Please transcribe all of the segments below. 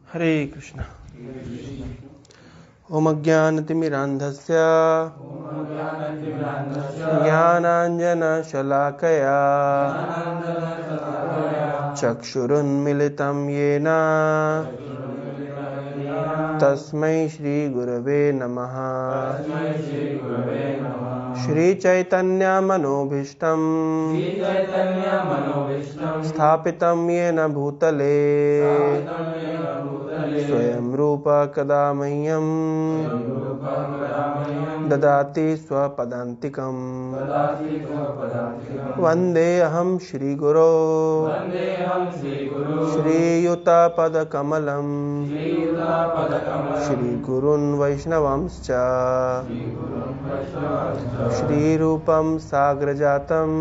हरे कृष्ण। ओम अज्ञानतिमिरान्धस्य ज्ञानाञ्जनशलाकया चक्षुरुन्मिलितं येन तस्मै श्रीगुरवे नमः। श्रीचैतन्यमनोभीष्टं स्थापितं येन भूतले स्वयं रूपा कदा मह्यं ददाति स्वपदान्तिकम्। वन्देऽहं श्रीगुरो श्रीयुतपदकमलं श्रीगुरून् वैष्णवांश्च श्रीरूपं साग्रजातं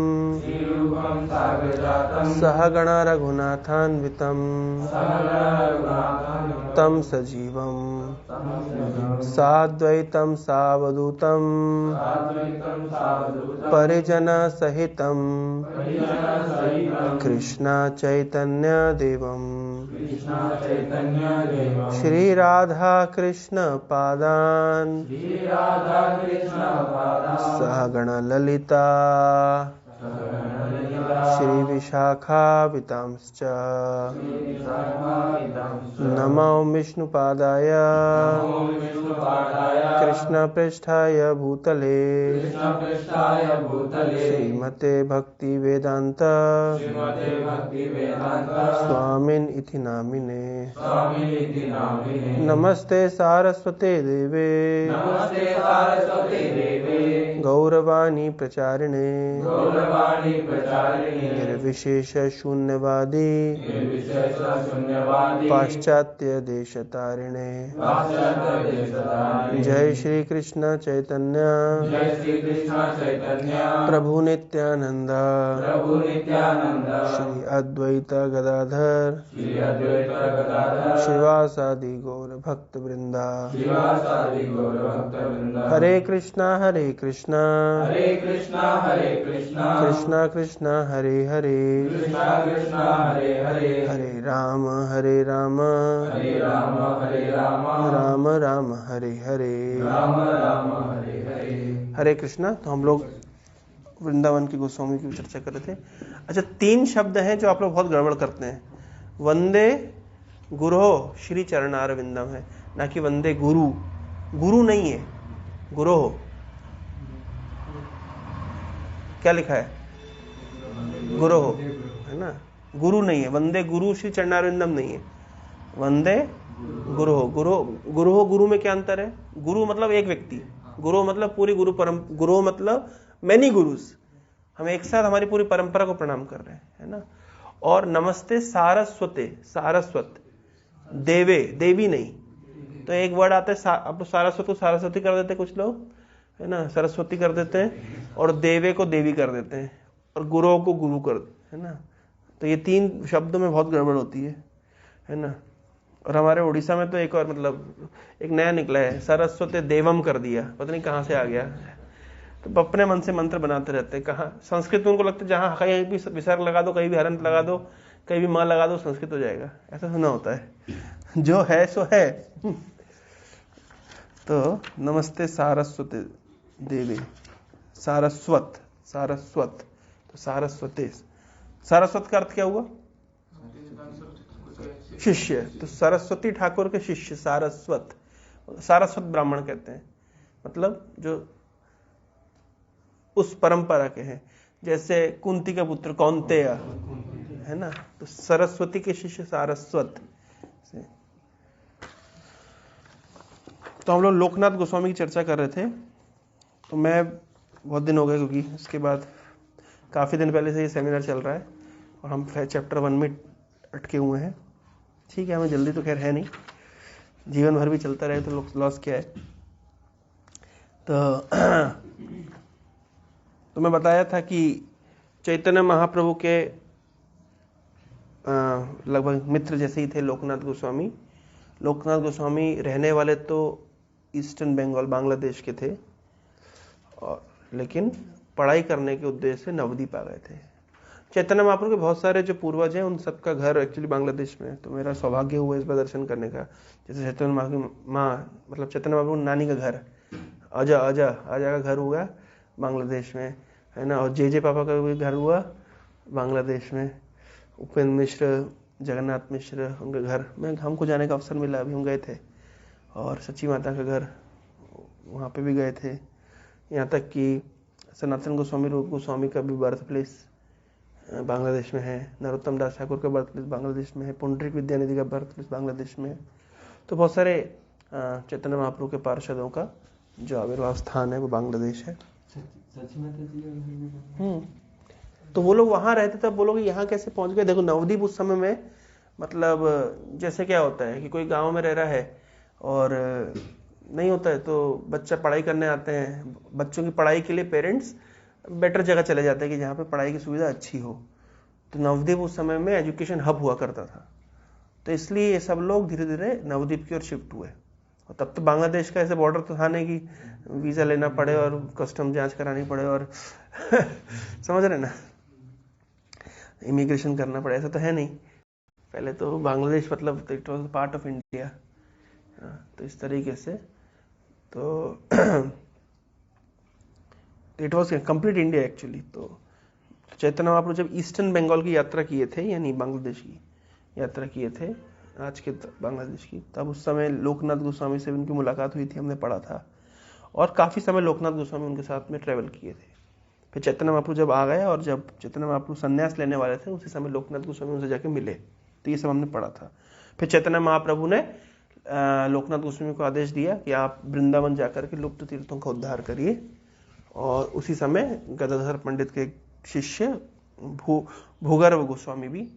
सहगण रघुनाथान्वितं तं सजीवं साद्वैतं सावधूतं परिजनसहितं कृष्ण चैतन्य देवं श्री राधा कृष्ण पादान् सहगण ललिता श्री विशाखावितांश्च नमो विष्णुपादाय कृष्णपृष्ठाय भूतले श्रीमते भक्तिवेदांत स्वामिन् इति नामिने। नमस्ते सारस्वते देवे गौरवाणी प्रचारिणे निर्विशेष शून्यवादी पाश्चात्य देशतारिणे। जय श्री कृष्ण चैतन्य प्रभु नित्यानंद श्री अद्वैत गदाधर श्रीवासादि गौर भक्त वृंदा। हरे कृष्णा कृष्णा कृष्णा हरे हरे हरे राम राम राम हरे हरे। हरे कृष्णा। तो हम लोग वृंदावन की गोस्वामी की चर्चा कर रहे थे। अच्छा, 3 शब्द हैं जो आप लोग बहुत गड़बड़ करते हैं। वंदे गुरो श्री चरणारविंदम है, ना कि वंदे गुरु। गुरु नहीं है, गुरो। क्या लिखा है? गुरो है ना, गुरु नहीं है। वंदे गुरु श्री चरणारविंदम नहीं है, वंदे गुरु। गुरु में क्या अंतर है? गुरु मतलब एक व्यक्ति, गुरु मतलब पूरी गुरु गुरु मतलब मैनी गुरुस। हम एक साथ हमारी पूरी परंपरा को प्रणाम कर रहे हैं, है ना। और नमस्ते सारस्वते, सारस्वत देवे, देवी नहीं। तो एक वर्ड आता है, अब सारस्वत को सारस्वती कर देते कुछ लोग, है ना, सरस्वती कर देते हैं, और देवे को देवी कर देते हैं, और गुरु को गुरु कर देते हैं, है ना। तो ये 3 शब्दों में बहुत गड़बड़ होती है ना। और हमारे उड़ीसा में तो एक और मतलब एक नया निकला है, सरस्वती देवम कर दिया, पता नहीं कहाँ से आ गया। तो अपने मन से मंत्र बनाते रहते हैं। कहाँ संस्कृत में उनको लगता है जहाँ कहीं भी विसर्ग लगा दो, कहीं भी हरंत लगा दो, कहीं भी माँ लगा दो, संस्कृत हो जाएगा। ऐसा सुना होता है, जो है सो है। तो नमस्ते सारस्वती देवी, सारस्वत, सारस्वत, तो सारस्वती। सारस्वत का अर्थ क्या हुआ? शिष्य। तो सरस्वती ठाकुर के शिष्य सारस्वत, सारस्वत ब्राह्मण कहते हैं, मतलब जो उस परंपरा के हैं। जैसे कुंती का पुत्र कौन्तेय है ना, तो सरस्वती के शिष्य सारस्वत। तो हम लोग लोकनाथ गोस्वामी की चर्चा कर रहे थे। तो मैं बहुत दिन हो गए, क्योंकि उसके बाद काफ़ी दिन पहले से ये सेमिनार चल रहा है और हम चैप्टर 1 में अटके हुए हैं। ठीक है, हमें जल्दी तो खैर है नहीं, जीवन भर भी चलता रहे तो लॉस क्या है। तो मैं बताया था कि चैतन्य महाप्रभु के लगभग मित्र जैसे ही थे लोकनाथ गोस्वामी। लोकनाथ गोस्वामी रहने वाले तो ईस्टर्न बंगाल, बांग्लादेश के थे, और लेकिन पढ़ाई करने के उद्देश्य से नवद्वीप आ गए थे। चैतन्य महाप्रभु के बहुत सारे जो पूर्वज हैं उन सबका घर एक्चुअली बांग्लादेश में है, तो मेरा सौभाग्य हुआ इस बार दर्शन करने का। जैसे चैतन्य माँ मतलब चैतन्य महाप्रभु नानी का घर अजा अजा अजा का घर हुआ बांग्लादेश में, है ना। और जे पापा का भी घर हुआ बांग्लादेश में। उपेंद्र मिश्र, जगन्नाथ मिश्र, उनके घर में हमको जाने का अवसर मिला, अभी हम गए थे। और सच्ची माता का घर वहाँ पे भी गए थे। यहाँ तक कि सनातन गोस्वामी, रूप गोस्वामी का भी बर्थ प्लेस बांग्लादेश में है। नरोत्तम दास ठाकुर का बर्थ प्लेस बांग्लादेश में है। पुंडरीक विद्यानिधि का बर्थ प्लेस बांग्लादेश में है। तो बहुत सारे चैतन्य महाप्रभु के पार्षदों का जो आविर्भाव स्थान है वो बांग्लादेश है। तो वो लोग वहां रहते तब वो लोग यहाँ कैसे पहुंच गए? देखो नवद्वीप उस समय में मतलब जैसे क्या होता है कि कोई गांव में रह रहा है और नहीं होता है तो बच्चा पढ़ाई करने आते हैं, बच्चों की पढ़ाई के लिए पेरेंट्स बेटर जगह चले जाते हैं कि जहाँ पे पढ़ाई की सुविधा अच्छी हो। तो नवद्वीप उस समय में एजुकेशन हब हुआ करता था, तो इसलिए ये सब लोग धीरे धीरे नवद्वीप की ओर शिफ्ट हुए। और तब तो बांग्लादेश का ऐसे बॉर्डर तो था नहीं कि वीजा लेना पड़े और कस्टम जांच करानी पड़े और समझ रहे ना, इमिग्रेशन करना पड़े, ऐसा तो है नहीं। पहले तो बांग्लादेश मतलब it was part of India. तो इस तरीके से तो it was complete India actually. तो चैतन्य महाप्रभु जब ईस्टर्न बंगाल की यात्रा किए थे, यानी बांग्लादेश की यात्रा किए थे आज के बांग्लादेश की, तब उस समय लोकनाथ गोस्वामी से उनकी मुलाकात हुई थी, हमने पढ़ा था। और काफ़ी समय लोकनाथ गोस्वामी उनके साथ में ट्रेवल किए थे। फिर चैतन्य महाप्रभु जब आ गए और जब चैतन्य महाप्रभु संन्यास लेने वाले थे उसी समय लोकनाथ गोस्वामी उनसे जाके मिले, तो ये सब हमने पढ़ा था। फिर चैतन्य महाप्रभु ने लोकनाथ गोस्वामी को आदेश दिया कि आप वृंदावन जाकर के लुप्त तीर्थों का उद्धार करिए। और उसी समय गदाधर पंडित के शिष्य भूगर्भ गोस्वामी भी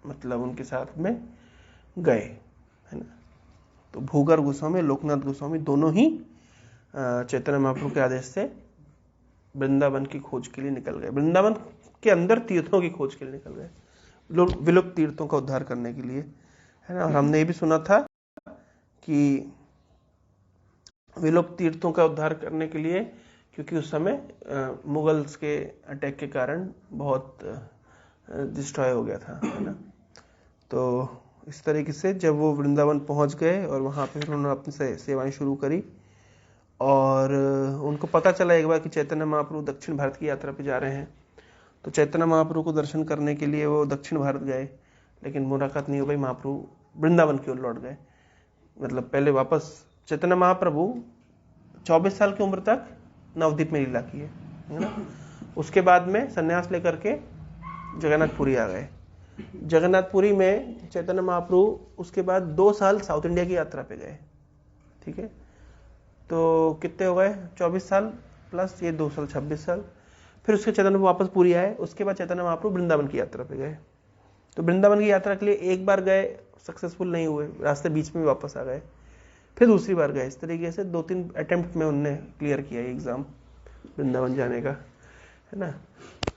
मतलब उनके साथ में गए, है ना। तो भूगर्भ गोस्वामी, लोकनाथ गोस्वामी दोनों ही चैतन्य महाप्रभु के आदेश से वृंदावन की खोज के लिए निकल गए, वृंदावन के अंदर तीर्थों की खोज के लिए निकल गए, विलुप्त तीर्थों का उद्धार करने के लिए, है ना। और हमने ये भी सुना था कि विलुप्त तीर्थों का उद्धार करने के लिए, क्योंकि उस समय मुगल्स के अटैक के कारण बहुत डिस्ट्रॉय हो गया था, है ना। तो इस तरीके से जब वो वृंदावन पहुंच गए और वहाँ पे उन्होंने अपनी सेवाएं शुरू करी और उनको पता चला एक बार कि चैतन्य महाप्रभु दक्षिण भारत की यात्रा पे जा रहे हैं, तो चैतन्य महाप्रभु को दर्शन करने के लिए वो दक्षिण भारत गए, लेकिन मुलाकात नहीं हो पाई। महाप्रभु वृंदावन की ओर लौट गए। मतलब पहले वापस चैतन्य महाप्रभु 24 साल की उम्र तक नवद्वीप में लीला की है ना। उसके बाद में संन्यास लेकर के जगन्नाथपुरी आ गए। जगन्नाथपुरी में चैतन्य महाप्रभु उसके बाद 2 साल साउथ इंडिया की यात्रा पे गए, ठीक है। तो कितने हो गए? 24 साल प्लस ये 2 साल, 26 साल। फिर उसके चैतन्य वापस पुरी आए। उसके बाद चैतन्य महाप्रभु वृंदावन की यात्रा पे गए। तो वृंदावन की यात्रा के लिए एक बार गए, सक्सेसफुल नहीं हुए, रास्ते बीच में वापस आ गए। फिर दूसरी बार गए। इस तरीके से 2-3 अटेम्प्ट में उनने क्लियर किया एग्जाम वृंदावन जाने का, है ना।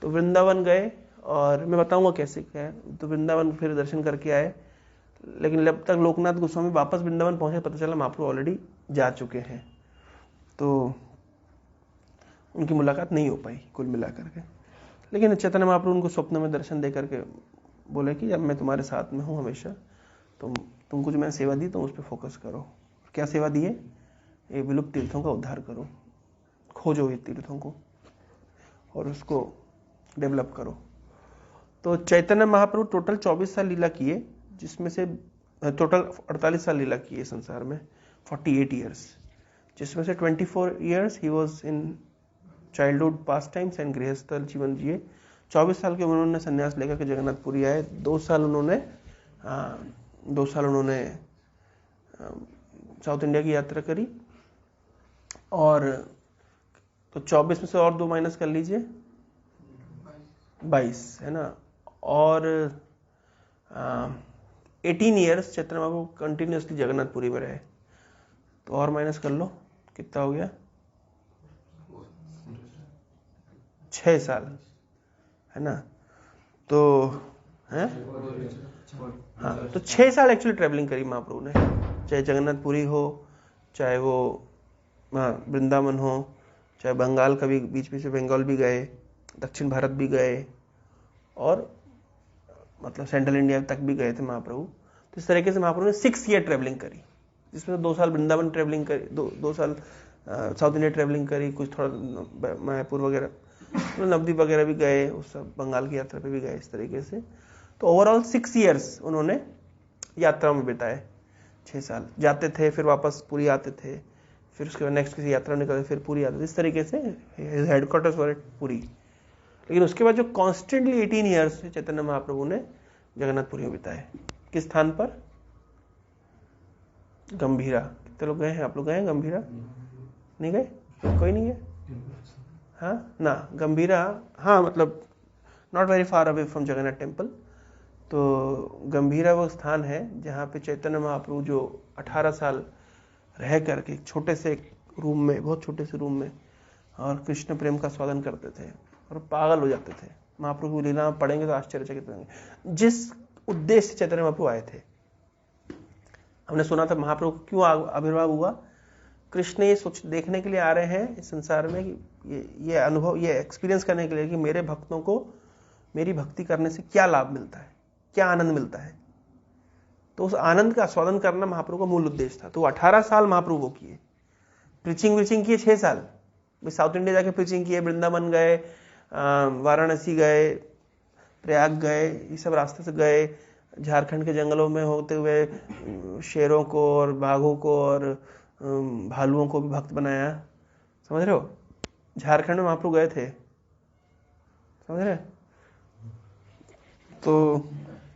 तो वृंदावन गए और मैं बताऊंगा कैसे क्या है। तो वृंदावन फिर दर्शन करके आए, लेकिन जब तक लोकनाथ गोस्वामी वापस वृंदावन पहुंचे पता चला महाप्रभु ऑलरेडी जा चुके हैं, तो उनकी मुलाकात नहीं हो पाई कुल मिलाकर के। लेकिन चैतन्य महाप्रभु उनको स्वप्न में दर्शन दे करके बोले कि अब मैं तुम्हारे साथ में हूँ हमेशा, तुमको जो मैंने सेवा दी तुम उस पर फोकस करो। क्या सेवा दी है? ये विलुप्त तीर्थों का उद्धार करो, खोजो ये तीर्थों को और उसको डेवलप करो। तो चैतन्य महाप्रभु टोटल 24 साल लीला किए, जिसमें से टोटल 48 साल लीला किए संसार में, 48 ईयर्स, जिसमें से 24 years he was in childhood pass times and गृहस्थ जीवन जिए। 24 साल के उन्होंने संन्यास लेकर के जगन्नाथपुरी आए। 2 साल उन्होंने साउथ इंडिया की यात्रा करी। और तो 24 में से और 2 माइनस कर लीजिए, 22, है ना। और 18 ईयर्स चैतन्य महाप्रभु कंटिन्यूसली जगन्नाथपुरी में रहे। तो और माइनस कर लो, कितना हो गया? 6 साल, है ना। तो है हाँ, तो 6 साल एक्चुअली ट्रेवलिंग करी महाप्रभु ने, चाहे जगन्नाथपुरी हो, चाहे वो वृंदावन हो, चाहे बंगाल का भी बीच बीच में बंगाल भी गए, दक्षिण भारत भी गए, और मतलब सेंट्रल इंडिया तक भी गए थे महाप्रभु। तो इस तरीके से महाप्रभु ने 6 ईयर ट्रेवलिंग करी, जिसमें 2 साल वृंदावन ट्रेवलिंग करी, 2 साल साउथ इंडिया ट्रेवलिंग करी, कुछ थोड़ा मायापुर वगैरह, नवद्वीप वगैरह भी गए, उस सब बंगाल की यात्रा पे भी गए, इस तरीके से। तो ओवरऑल 6 ईयर्स उन्होंने यात्रा में बिताए, 6 साल जाते थे, फिर वापस पुरी आते थे, फिर उसके बाद नेक्स्ट किसी यात्रा निकलते, फिर पुरी आते थे, इस तरीके से हेडक्वार्टर्स वर पुरी। लेकिन उसके बाद जो कॉन्स्टेंटली 18 ईयर्स चैतन्य महाप्रभु ने जगन्नाथपुरी में बिताए। किस स्थान पर? गंभीरा। कितने लोग गए हैं? आप लोग गए हैं गंभीरा? नहीं गए? कोई नहीं गया? हाँ ना, गंभीरा, हाँ मतलब not very far away from Jagannath temple. तो गंभीरा वो स्थान है जहाँ पे चैतन्य महाप्रभु जो 18 साल रह करके छोटे से रूम में, बहुत छोटे से रूम में, और कृष्ण प्रेम का स्वादन करते थे और पागल हो जाते थे। महाप्रभु की लीला पढ़ेंगे तो आश्चर्यचकित होंगे। जिस उद्देश्य से चैतन्य महाप्रभु आए थे, हमने सुना था महाप्रभु क्यों आविर्भाव हुआ। कृष्ण ये देखने के लिए आ रहे हैं इस संसार में कि ये अनुभव, ये एक्सपीरियंस करने के लिए कि मेरे भक्तों को मेरी भक्ति करने से क्या लाभ मिलता है, क्या आनंद मिलता है। तो उस आनंद का स्वादन करना महाप्रभु का मूल उद्देश्य था। तो 18 साल महाप्रभु वो किए, प्रीचिंग किए 6 साल, साउथ इंडिया जाके प्रीचिंग किए, वृंदावन गए, वाराणसी गए, प्रयाग गए, ये सब रास्ते से गए, झारखंड के जंगलों में होते हुए शेरों को और बाघों को और भालुओं को भी भक्त बनाया। समझ रहे हो? झारखंड में महाप्रभु गए थे, समझ रहे? तो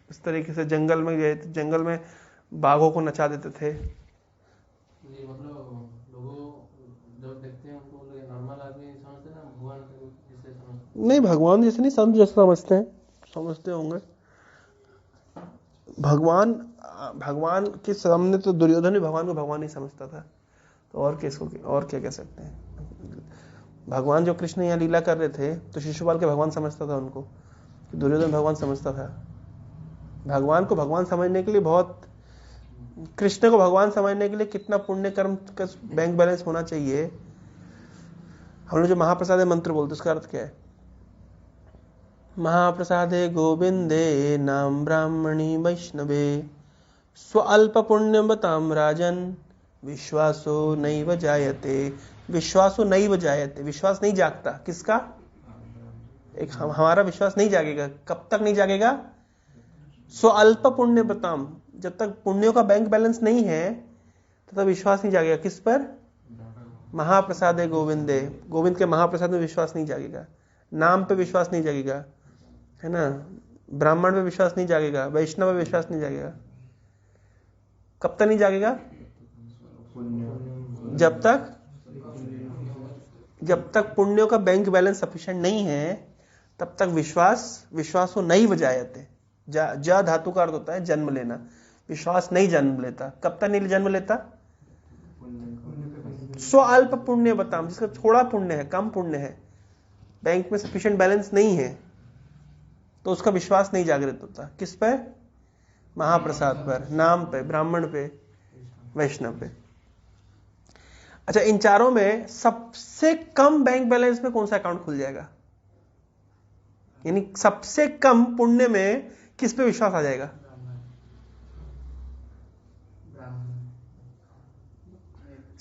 इस तरीके से जंगल में गए थे, जंगल में बाघों को नचा देते थे। मतलब लोगों जब देखते हैं उनको नॉर्मल आदमी समझते ना, भगवान जैसे समझते? नहीं, भगवान जैसे नहीं, संत जैसे समझते हैं, समझते होंगे। भगवान के सामने तो दुर्योधन भी भगवान को भगवान नहीं समझता था, तो और क्या कह सकते हैं। भगवान जो कृष्ण यहाँ लीला कर रहे थे तो शिशुपाल के भगवान समझता था उनको, दुर्योधन भगवान समझता था। भगवान को भगवान समझने के लिए बहुत, कृष्ण को भगवान समझने के लिए कितना पुण्य कर्म का बैंक बैलेंस होना चाहिए। हम लोग जो महाप्रसाद मंत्र बोलते उसका अर्थ क्या है? महाप्रसादे गोविंदे नाम ब्राह्मणी वैष्णवे स्वअल्प पुण्यवताम राजन विश्वासो नैव जायते। विश्वासो नैव जायते, विश्वास नहीं जागता। किसका? एक हमारा विश्वास नहीं जागेगा। कब तक नहीं जागेगा? स्वअल्प पुण्यवताम, जब तक पुण्यों का बैंक बैलेंस नहीं है तब तक विश्वास नहीं जागेगा। किस पर? महाप्रसादे गोविंदे, गोविंद के महाप्रसाद में विश्वास नहीं जागेगा। नाम पे विश्वास नहीं जागेगा, है ना। ब्राह्मण पे विश्वास नहीं जागेगा, वैष्णव पे विश्वास नहीं जागेगा। कब तक नहीं जागेगा? जब तक पुण्यों का बैंक बैलेंस सफिशिएंट नहीं है तब तक विश्वासो नहीं जायते। जा धातु का अर्थ होता है जन्म लेना। विश्वास नहीं जन्म लेता। कब तक नहीं जन्म लेता? स्वअल्प पुण्य बताम, जिसका थोड़ा पुण्य है, कम पुण्य है, बैंक में सफिशिएंट बैलेंस नहीं है, तो उसका विश्वास नहीं जागृत होता। किस पे? महाप्रसाद पर, नाम पे, ब्राह्मण पे, वैष्णव पे। अच्छा, इन चारों में सबसे कम बैंक बैलेंस में कौन सा अकाउंट खुल जाएगा? यानी सबसे कम पुण्य में किस पे विश्वास आ जाएगा?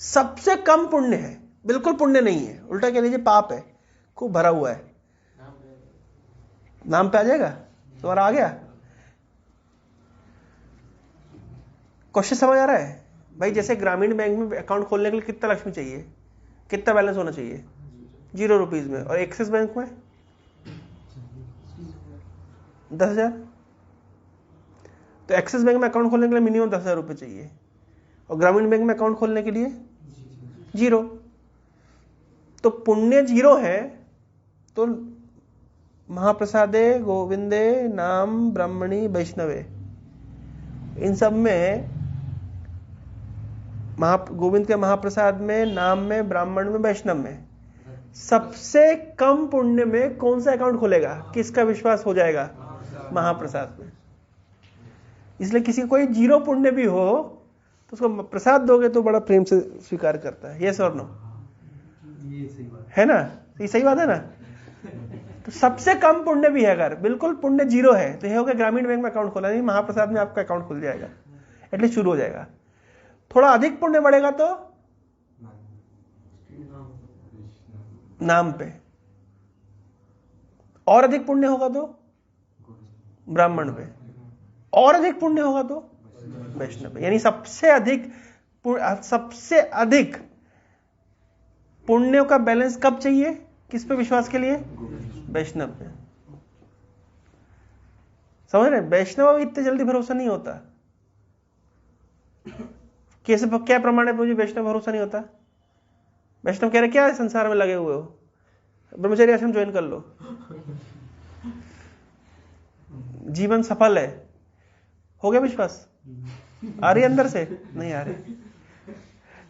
सबसे कम पुण्य है, बिल्कुल पुण्य नहीं है, उल्टा कह लीजिए पाप है, खूब भरा हुआ है, नाम पे आ जाएगा। तुम्हारा आ गया? क्वेश्चन समझ आ रहा है भाई? जैसे ग्रामीण बैंक में अकाउंट खोलने के लिए कितना लक्ष्मी चाहिए, कितना बैलेंस होना चाहिए? 0 रुपीज में। और एक्सिस बैंक में 10,000। तो एक्सिस बैंक में अकाउंट खोलने के लिए मिनिमम 10,000 रुपए चाहिए, और ग्रामीण बैंक में अकाउंट खोलने के लिए 0। तो पुण्य 0 है, तो महाप्रसादे गोविंदे नाम ब्राह्मणी वैष्णवे, इन सब में गोविंद के महाप्रसाद में, नाम में, ब्राह्मण में, वैष्णव में सबसे कम पुण्य में कौन सा अकाउंट खुलेगा? किसका विश्वास हो जाएगा? महाप्रसाद में। इसलिए किसी कोई 0 पुण्य भी हो तो उसको प्रसाद दोगे तो बड़ा प्रेम से स्वीकार करता है। यस और नो? है ना? ये सही बात है ना? तो सबसे कम पुण्य भी है, अगर बिल्कुल पुण्य 0 है तो ये हो गया ग्रामीण बैंक में अकाउंट खोला नहीं, महाप्रसाद में आपका अकाउंट खुल जाएगा, एटलीस्ट शुरू हो जाएगा। थोड़ा अधिक पुण्य बढ़ेगा तो नाम पे, और अधिक पुण्य होगा तो ब्राह्मण पे, और अधिक पुण्य होगा तो वैष्णव पे। यानी सबसे अधिक पुण्यों का बैलेंस कब चाहिए, किस पे विश्वास के लिए, वैष्णव पे। समझ रहे, वैष्णव इतने जल्दी भरोसा नहीं होता। कैसे, क्या प्रमाण है मुझे वैष्णव भरोसा नहीं होता? वैष्णव कह रहे क्या संसार में लगे हुए हो, ब्रह्मचर्य आश्रम ज्वाइन कर लो, जीवन सफल है, हो गया विश्वास? आ रही अंदर से? नहीं आ रही।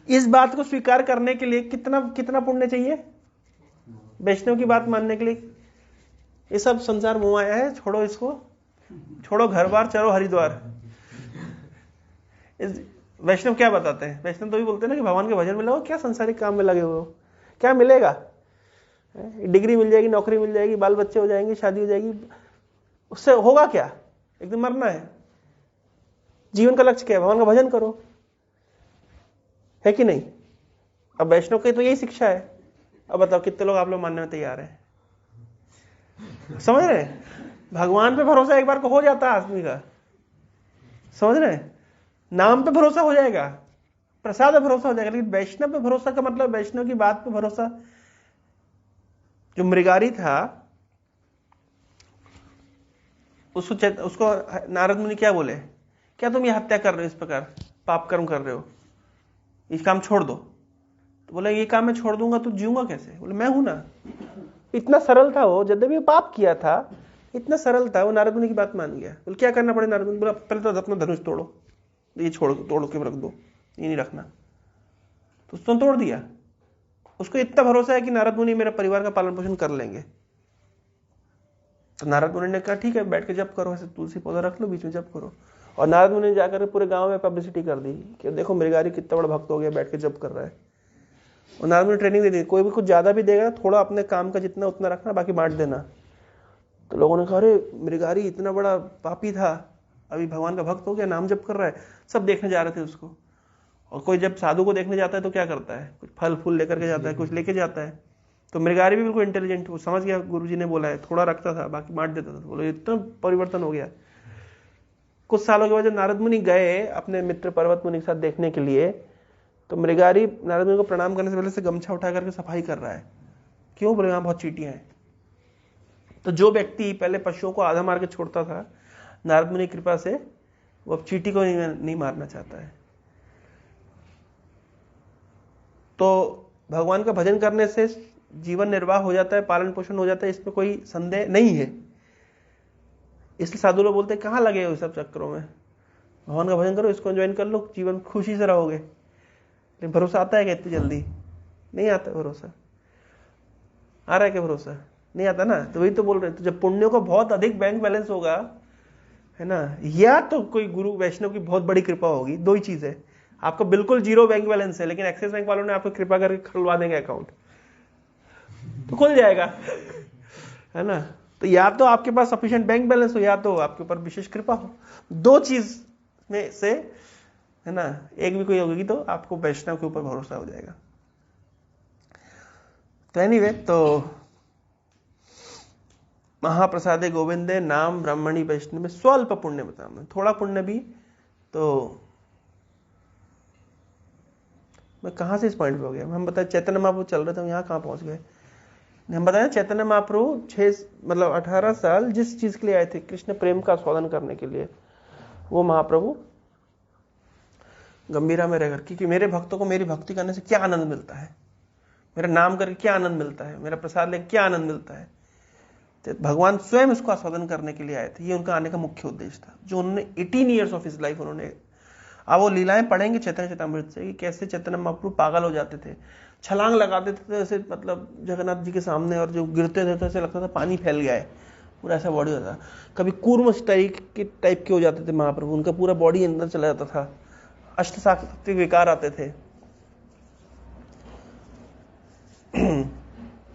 इस बात को स्वीकार करने के लिए कितना पुण्य चाहिए वैष्णव की बात मानने के लिए? ये सब संसार मुंह आया है, छोड़ो इसको, छोड़ो घर बार, चलो हरिद्वार। वैष्णव क्या बताते हैं? वैष्णव तो भी बोलते हैं ना कि भगवान के भजन में लगो, क्या संसारिक काम में लगे हुए हो, क्या मिलेगा? डिग्री मिल जाएगी, नौकरी मिल जाएगी, बाल बच्चे हो जाएंगे, शादी हो जाएगी, उससे होगा क्या? एकदम मरना है। जीवन का लक्ष्य क्या है? भगवान का भजन करो, है कि नहीं? अब वैष्णव की तो यही शिक्षा है। अब बताओ कितने लोग आप लोग मानने में तैयार हैं? समझ रहे? भगवान पे भरोसा एक बार को हो जाता है आदमी का, समझ रहे? नाम पे भरोसा हो जाएगा, प्रसाद पे भरोसा हो जाएगा, लेकिन वैष्णव पे भरोसा का मतलब वैष्णव की बात पे भरोसा। जो मृगारी था उसको नारद मुनि क्या बोले, क्या तुम ये हत्या कर रहे हो, इस प्रकार पाप कर्म कर रहे हो, इस काम छोड़ दो। तो बोला ये काम मैं छोड़ दूंगा तो जीऊंगा कैसे? बोले मैं हूं ना। इतना सरल था वो, जब भी पाप किया था इतना सरल था वो, नारद मुनि की बात मान गया। बोले क्या करना पड़े? नारद मुनि बोला पहले तो अपना धनुष तोड़ो, ये तोड़ के रख दो, ये नहीं रखना। तो उसने तोड़ दिया। उसको इतना भरोसा है कि नारद मुनि मेरा परिवार का पालन पोषण कर लेंगे। तो नारद मुनि ने कहा ठीक है, बैठ के जप करो, ऐसे तुलसी पौधा रख लो, बीच में जप करो। और नारद मुनि ने जाकर पूरे गांव में पब्लिसिटी कर दी कि देखो मृगारी कितना बड़ा भक्त हो गया, बैठ के जप कर रहा है। और नारद मुनि ट्रेनिंग दे दी, कोई भी कुछ ज्यादा भी देगा थोड़ा अपने काम का जितना उतना रखना, बाकी बांट देना। तो लोगों ने कहा अरे मृगारी इतना बड़ा पापी था, अभी भगवान का भक्त हो गया, नाम जप कर रहा है। सब देखने जा रहे थे उसको। और कोई जब साधु को देखने जाता है तो क्या करता है, कुछ फल फूल लेकर के जाता है, कुछ लेके जाता है। तो मृगारी भी बिल्कुल इंटेलिजेंट, वो समझ गया गुरुजी ने बोला है, थोड़ा रखता था बाकी बांट देता था। बोलो इतना परिवर्तन हो गया। कुछ सालों के बाद जब नारद मुनि गए अपने मित्र पर्वत मुनि के साथ देखने के लिए, तो मृगारी नारद मुनि को प्रणाम करने से पहले से गमछा उठा करके सफाई कर रहा है। क्यों? बोले यहाँ बहुत चींटियां हैं। तो जो व्यक्ति पहले पशुओं को आधा मार के छोड़ता था, नारद मुनि की कृपा से वो अब चींटी को नहीं मारना चाहता है। तो भगवान का भजन करने से जीवन निर्वाह हो जाता है, पालन पोषण हो जाता है, इसमें कोई संदेह नहीं है। इसलिए साधु लोग बोलते हैं कहाँ लगे हो सब चक्करों में, भगवान का भजन करो, इसको ज्वाइन कर लो, जीवन खुशी से रहोगे। लेकिन भरोसा आता है क्या इतनी जल्दी? नहीं आता भरोसा। आ रहा है क्या भरोसा? नहीं आता ना। तो वही तो बोल रहे हैं, तो जब पुण्यों का बहुत अधिक बैंक बैलेंस होगा, है ना, या तो कोई गुरु वैष्णव की बहुत बड़ी कृपा होगी। दो ही चीज है, आपका बिल्कुल 0 बैंक बैलेंस है, लेकिन एक्सिस बैंक वालों ने आपको कृपा करके खुलवा देंगे अकाउंट, तो खुल जाएगा, है ना। तो या तो आपके पास सफिशिएंट बैंक बैलेंस हो, या तो आपके ऊपर विशेष कृपा हो। दो चीज में से, है ना, एक भी कोई होगी तो आपको वैष्णव के ऊपर भरोसा हो जाएगा। तो एनीवे, तो महाप्रसादे गोविंदे नाम ब्राह्मणी वैष्णव में स्वल्प पुण्य बताना, थोड़ा पुण्य भी। तो मैं कहां से इस पॉइंट पे हो गया? हम बताए चैतन्य महाप्रभु चल रहे थे, यहां कहां पहुंच गए? हम बताया चैतन्य महाप्रभु 18 साल जिस चीज के लिए आए थे, कृष्ण प्रेम का आस्वादन करने के लिए, वो महाप्रभु गंभीरा में रहकर, क्योंकि मेरे भक्तों को मेरी भक्ति करने से क्या आनंद मिलता है, मेरा नाम करके क्या आनंद मिलता है, मेरा प्रसाद लेकर क्या आनंद मिलता है। तो भगवान स्वयं इसको आस्वादन करने के लिए आए थे। ये उनका आने का मुख्य उद्देश्य था, जो उन्होंने 18 ईयर्स ऑफ हिज लाइफ उन्होंने। अब वो लीलाएं पढ़ेंगे चैतन्य चैतामृत से कि कैसे चैतन्य महाप्रभु पागल हो जाते थे, छलांग लगाते थे ऐसे, मतलब जगन्नाथ जी के सामने, और जो गिरते थे तो ऐसे लगता था पानी फैल गया है, पूरा ऐसा बॉडी होता था। कभी कूर्म टाइप के हो जाते थे महाप्रभु, उनका पूरा बॉडी अंदर चला जाता था, अष्ट सात्विक विकार आते थे।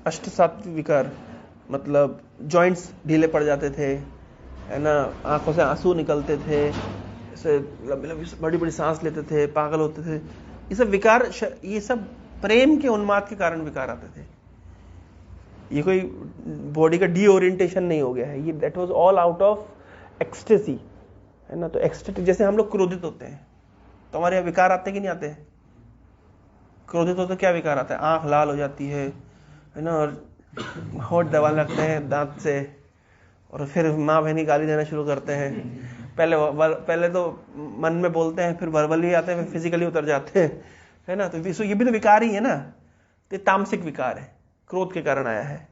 अष्ट सात्विक विकार, मतलब जॉइंट्स ढीले पड़ जाते थे, है ना, आंखों से आंसू निकलते थे, ऐसे लंबी लंबी बड़ी बड़ी सांस लेते थे, पागल होते थे। ये सब विकार, ये सब प्रेम के उन्माद के कारण विकार आते थे। ये कोई बॉडी का डीओरिएंटेशन नहीं हो गया है, ये that was all out of ecstasy, है ना। तो एक्सटेसी, जैसे हम लोग क्रोधित होते हैं तो हमारे यहाँ विकार आते कि नहीं आते? क्रोधित होते क्या विकार आता है? आंख लाल हो जाती है ना, और होठ दबाने लगते हैं दांत से, और फिर माँ बहनी गाली देना शुरू करते हैं। पहले तो मन में बोलते हैं, फिर वर्बली आते हैं, फिर फिजिकली उतर जाते हैं, है ना। तो ये भी तो विकार ही है ना। तो तामसिक विकार है, क्रोध के कारण आया है।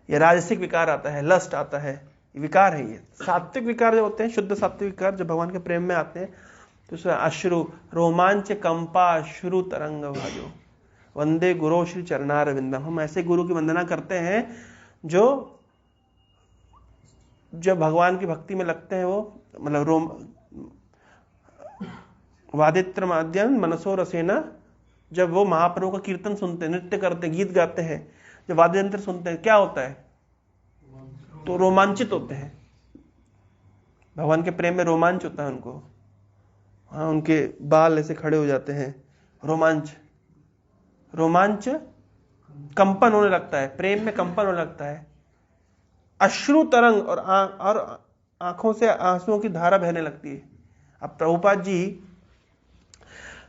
ये राजसिक विकार आता है, लस्ट आता है, ये विकार है। ये सात्विक विकार जो होते हैं, शुद्ध सात्विक विकार जब भगवान के प्रेम में आते हैं तो उसमें अश्रु, रोमांच कंपा अश्रु तरंग भाजो वंदे गुरु श्री चरणार विंदम। हम ऐसे गुरु की वंदना करते हैं जो जब भगवान की भक्ति में लगते हैं, वो मतलब वादित्र माध्यम मनसो रसेना, जब वो महाप्रभु का कीर्तन सुनते हैं, नृत्य करते हैं, गीत गाते हैं, जब वाद्य यंत्र सुनते हैं, क्या होता है? तो रोमांचित होते हैं। भगवान के प्रेम में रोमांच होता है उनको। हाँ, उनके बाल ऐसे खड़े हो जाते हैं, रोमांच कंपन होने लगता है, प्रेम में कंपन होने लगता है। अश्रु तरंग, और आंखों से आंसुओं की धारा बहने लगती है। अब प्रभुपाद जी,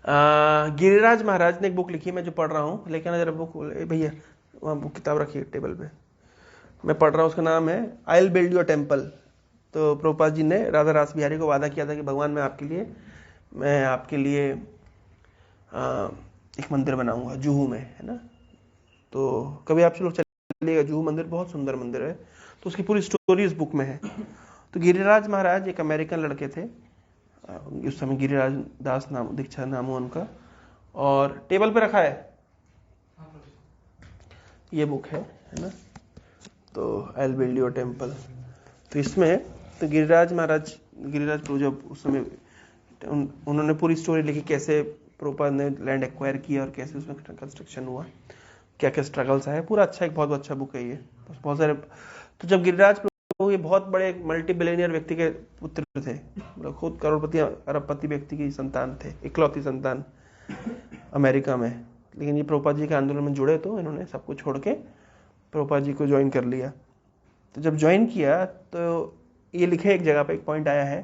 गिरिराज महाराज ने एक बुक लिखी, मैं जो पढ़ रहा हूं, लेकिन जरा बुक भैया वहां बुक किताब रखिए टेबल पे, मैं पढ़ रहा हूं, उसका नाम है I will build your temple. तो प्रभुपाद जी ने राधा रास बिहारी को वादा किया था कि भगवान मैं आपके लिए एक मंदिर बनाऊंगा जुहू में, है ना। तो कभी आप लोग चलिएगा, जुहू मंदिर बहुत सुंदर मंदिर है। तो उसकी पूरी स्टोरी इस बुक में है। तो गिरिराज महाराज एक अमेरिकन लड़के थे, उस समय गिरिराज दास नाम, दीक्षा नाम हुआ उनका, और टेबल पे रखा है ये बुक है ना। तो I will build your temple. तो इसमें तो गिरिराज प्रभु जब उस समय उन्होंने पूरी स्टोरी लिखी, कैसे प्रभुपाद ने लैंड एक्वायर किया और कैसे उसमें कंस्ट्रक्शन हुआ, क्या क्या स्ट्रगल्स आए। पूरा अच्छा, एक बहुत अच्छा बुक है ये, बहुत सारे। तो जब गिरिराज प्रभु, ये बहुत बड़े मल्टी बिलियनियर व्यक्ति के पुत्र थे, मतलब खुद करोड़पति अरबपति व्यक्ति की संतान थे, इकलौती संतान अमेरिका में। लेकिन ये प्रभुपाद जी के आंदोलन में जुड़े तो इन्होंने सब कुछ छोड़ के प्रभुपाद जी को ज्वाइन कर लिया। तो जब ज्वाइन किया तो ये लिखे एक जगह पे, एक पॉइंट आया है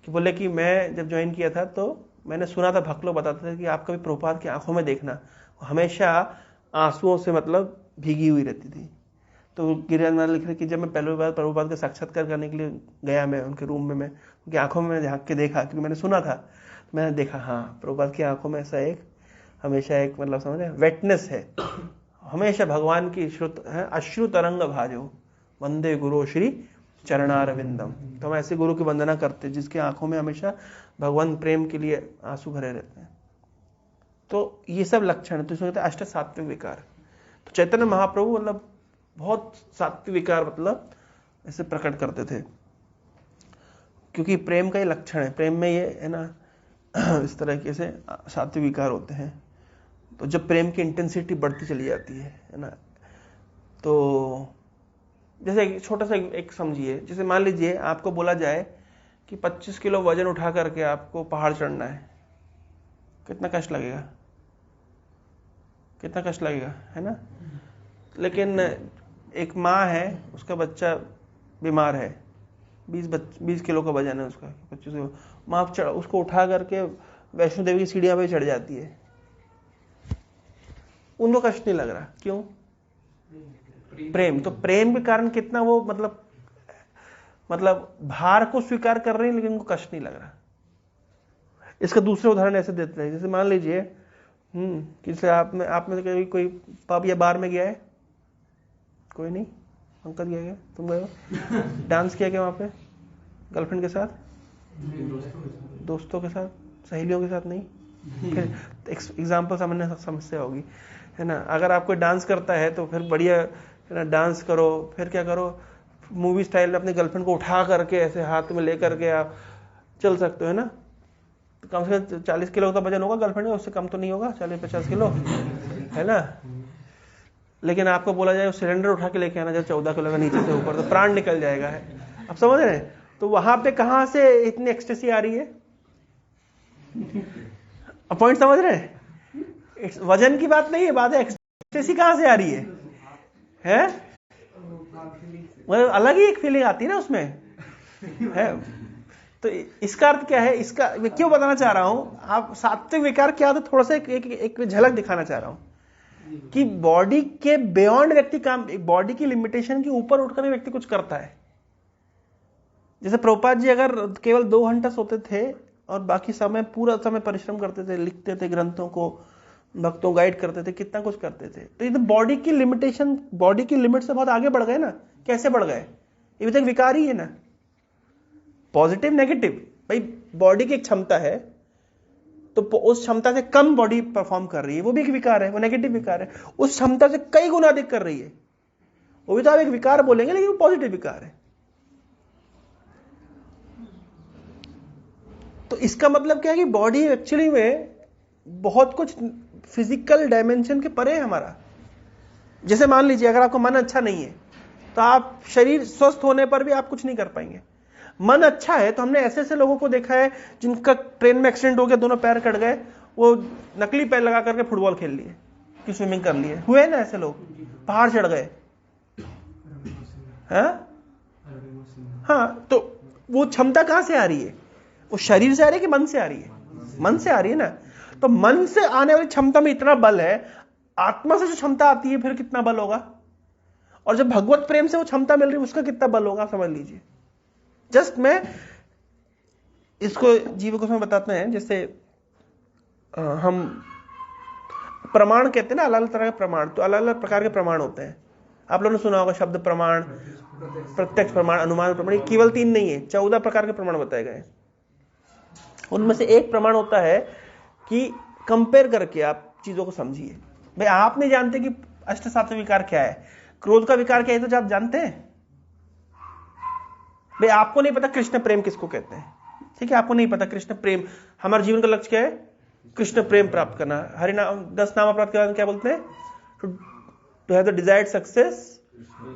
कि बोले कि मैं जब ज्वाइन किया था तो मैंने सुना था, भक्त लोग बताते थे कि आप कभी प्रभुपाद की आंखों में देखना, हमेशा आंसुओं से मतलब भीगी हुई रहती थी। तो गिरिराज महाराज लिख रहे कि जब मैं पहली बार प्रभुपाद का साक्षात्कार करने के लिए गया, मैं उनके रूम में, मैं उनकी आंखों में झांक के देखा, क्योंकि मैंने सुना था, मैंने देखा, हाँ प्रभुपाद की आंखों में ऐसा एक हमेशा एक मतलब समझ वेटनेस है, हमेशा भगवान की श्रुत है, अश्रु तरंग भाजो वंदे गुरु श्री चरणार विंदम। तो हम ऐसे गुरु की वंदना करते हैं जिसकी आंखों में हमेशा भगवान प्रेम के लिए आंसू भरे रहते हैं। तो ये सब लक्षण है। तो इसमें कहते हैं अष्ट सात्विक विकार। तो चैतन्य महाप्रभु मतलब बहुत सात्विक विकार मतलब ऐसे प्रकट करते थे, क्योंकि प्रेम का ये लक्षण है। प्रेम में ये है ना, इस तरीके से सात्विक विकार होते हैं। तो जब प्रेम की इंटेंसिटी बढ़ती चली जाती है ना, तो जैसे छोटा सा एक समझिए, जैसे मान लीजिए आपको बोला जाए कि 25 किलो वजन उठा करके आपको पहाड़ चढ़ना है, कितना कष्ट लगेगा, कितना कष्ट लगेगा, है ना। लेकिन एक माँ है, उसका बच्चा बीमार है, 20 किलो का वजन है उसका, 25 किलो, माँ उसको उठा करके वैष्णो देवी की सीढ़ियां पे चढ़ जाती है, उनको कष्ट नहीं लग रहा, क्यों? प्रेम। तो प्रेम के कारण कितना वो मतलब भार को स्वीकार कर रहे हैं, लेकिन उनको कष्ट नहीं लग रहा। इसका दूसरा उदाहरण ऐसे देते हैं, जैसे मान लीजिए किसी आप में से कोई पब या बार में गया है? कोई नहीं? अंकल गया क्या? तुम गए हो? डांस किया क्या वहां पे? गर्लफ्रेंड के साथ, दोस्तों के साथ, सहेलियों के साथ? नहीं। फिर एग्जाम्पल सामान्य समस्या होगी, है ना। अगर आप कोई डांस करता है तो फिर बढ़िया है ना, डांस करो, फिर क्या करो, मूवी स्टाइल में अपनी गर्लफ्रेंड को उठा करके ऐसे हाथ में ले करके आप चल सकते हो, है ना। तो कम से कम 40 किलो का वजन होगा गर्लफ्रेंड का, उससे कम तो नहीं होगा, 40-50 किलो, है ना। लेकिन आपको बोला जाए सिलेंडर उठा के लेके आना, जब 14 किलो का नीचे से ऊपर, तो प्राण निकल जाएगा है। आप समझ रहे हैं? तो वहां पे कहां से इतनी एक्सटेसी आ रही है? पॉइंट समझ रहे हैं? वजन की बात नहीं है, बात है एक्सटेसी कहां से आ रही है? मतलब अलग ही एक फीलिंग आती है ना उसमें, है। तो इसका अर्थ क्या है? इसका मैं क्यों बताना चाह रहा हूं, आप सात्विक विकार क्या होता है, थोड़ा सा एक झलक दिखाना चाह रहा हूं कि बॉडी के बियॉन्ड व्यक्ति काम, बॉडी की लिमिटेशन के ऊपर उठकर भी व्यक्ति कुछ करता है। जैसे प्रभुपाद जी अगर केवल 2 घंटा सोते थे और बाकी समय पूरा समय परिश्रम करते थे, लिखते थे ग्रंथों को, भक्तों गाइड करते थे, कितना कुछ करते थे, तो ये तो बॉडी की लिमिटेशन, बॉडी की लिमिट से बहुत आगे बढ़ गए ना। कैसे बढ़ गए? ये भी तो एक विकार ही है ना, पॉजिटिव नेगेटिव। भाई बॉडी की एक क्षमता है, तो उस क्षमता से कम बॉडी परफॉर्म कर रही है, वो भी एक विकार है, वो नेगेटिव विकार है। उस क्षमता से कई गुना अधिक कर रही है, वो भी तो आप एक विकार बोलेंगे, लेकिन वो पॉजिटिव विकार है। तो इसका मतलब क्या है कि बॉडी एक्चुअली में बहुत कुछ फिजिकल डायमेंशन के परे है हमारा। जैसे मान लीजिए अगर आपका मन अच्छा नहीं है तो आप शरीर स्वस्थ होने पर भी आप कुछ नहीं कर पाएंगे। मन अच्छा है तो हमने ऐसे ऐसे लोगों को देखा है जिनका ट्रेन में एक्सीडेंट हो गया, दोनों पैर कट गए, वो नकली पैर लगा करके फुटबॉल खेल लिए कि स्विमिंग कर लिए, हुए ना ऐसे लोग, पहाड़ चढ़ गए। हाँ, तो वो क्षमता कहां से आ रही है? वो शरीर से आ रही है कि मन से आ रही है? मन से आ रही है ना। तो मन से आने वाली क्षमता में इतना बल है, आत्मा से जो क्षमता आती है फिर कितना बल होगा, और जब भगवत प्रेम से वो क्षमता मिल रही है उसका कितना बल होगा, समझ लीजिए। जस्ट मैं इसको जीव को में बताते हैं, जैसे हम प्रमाण कहते हैं ना, अलग अलग तरह के प्रमाण, तो अलग अलग प्रकार के प्रमाण होते हैं। आप लोगों ने सुना होगा शब्द प्रमाण, प्रत्यक्ष प्रमाण, अनुमान प्रमाण। केवल 3 नहीं है, 14 प्रकार के प्रमाण बताए गए। उनमें से एक प्रमाण होता है कि कंपेयर करके आप चीजों को समझिए। भाई आप नहीं जानते कि अष्ट सात्विक विकार क्या है, क्रोध का विकार क्या है, तो आप जानते हैं? भाई आपको नहीं पता कृष्ण प्रेम किसको कहते हैं, ठीक है, आपको नहीं पता कृष्ण प्रेम। हमारे जीवन का लक्ष्य क्या है? कृष्ण प्रेम प्राप्त करना। हरि नाम 10 नाम प्राप्त करना क्या बोलते हैं? To have the desired success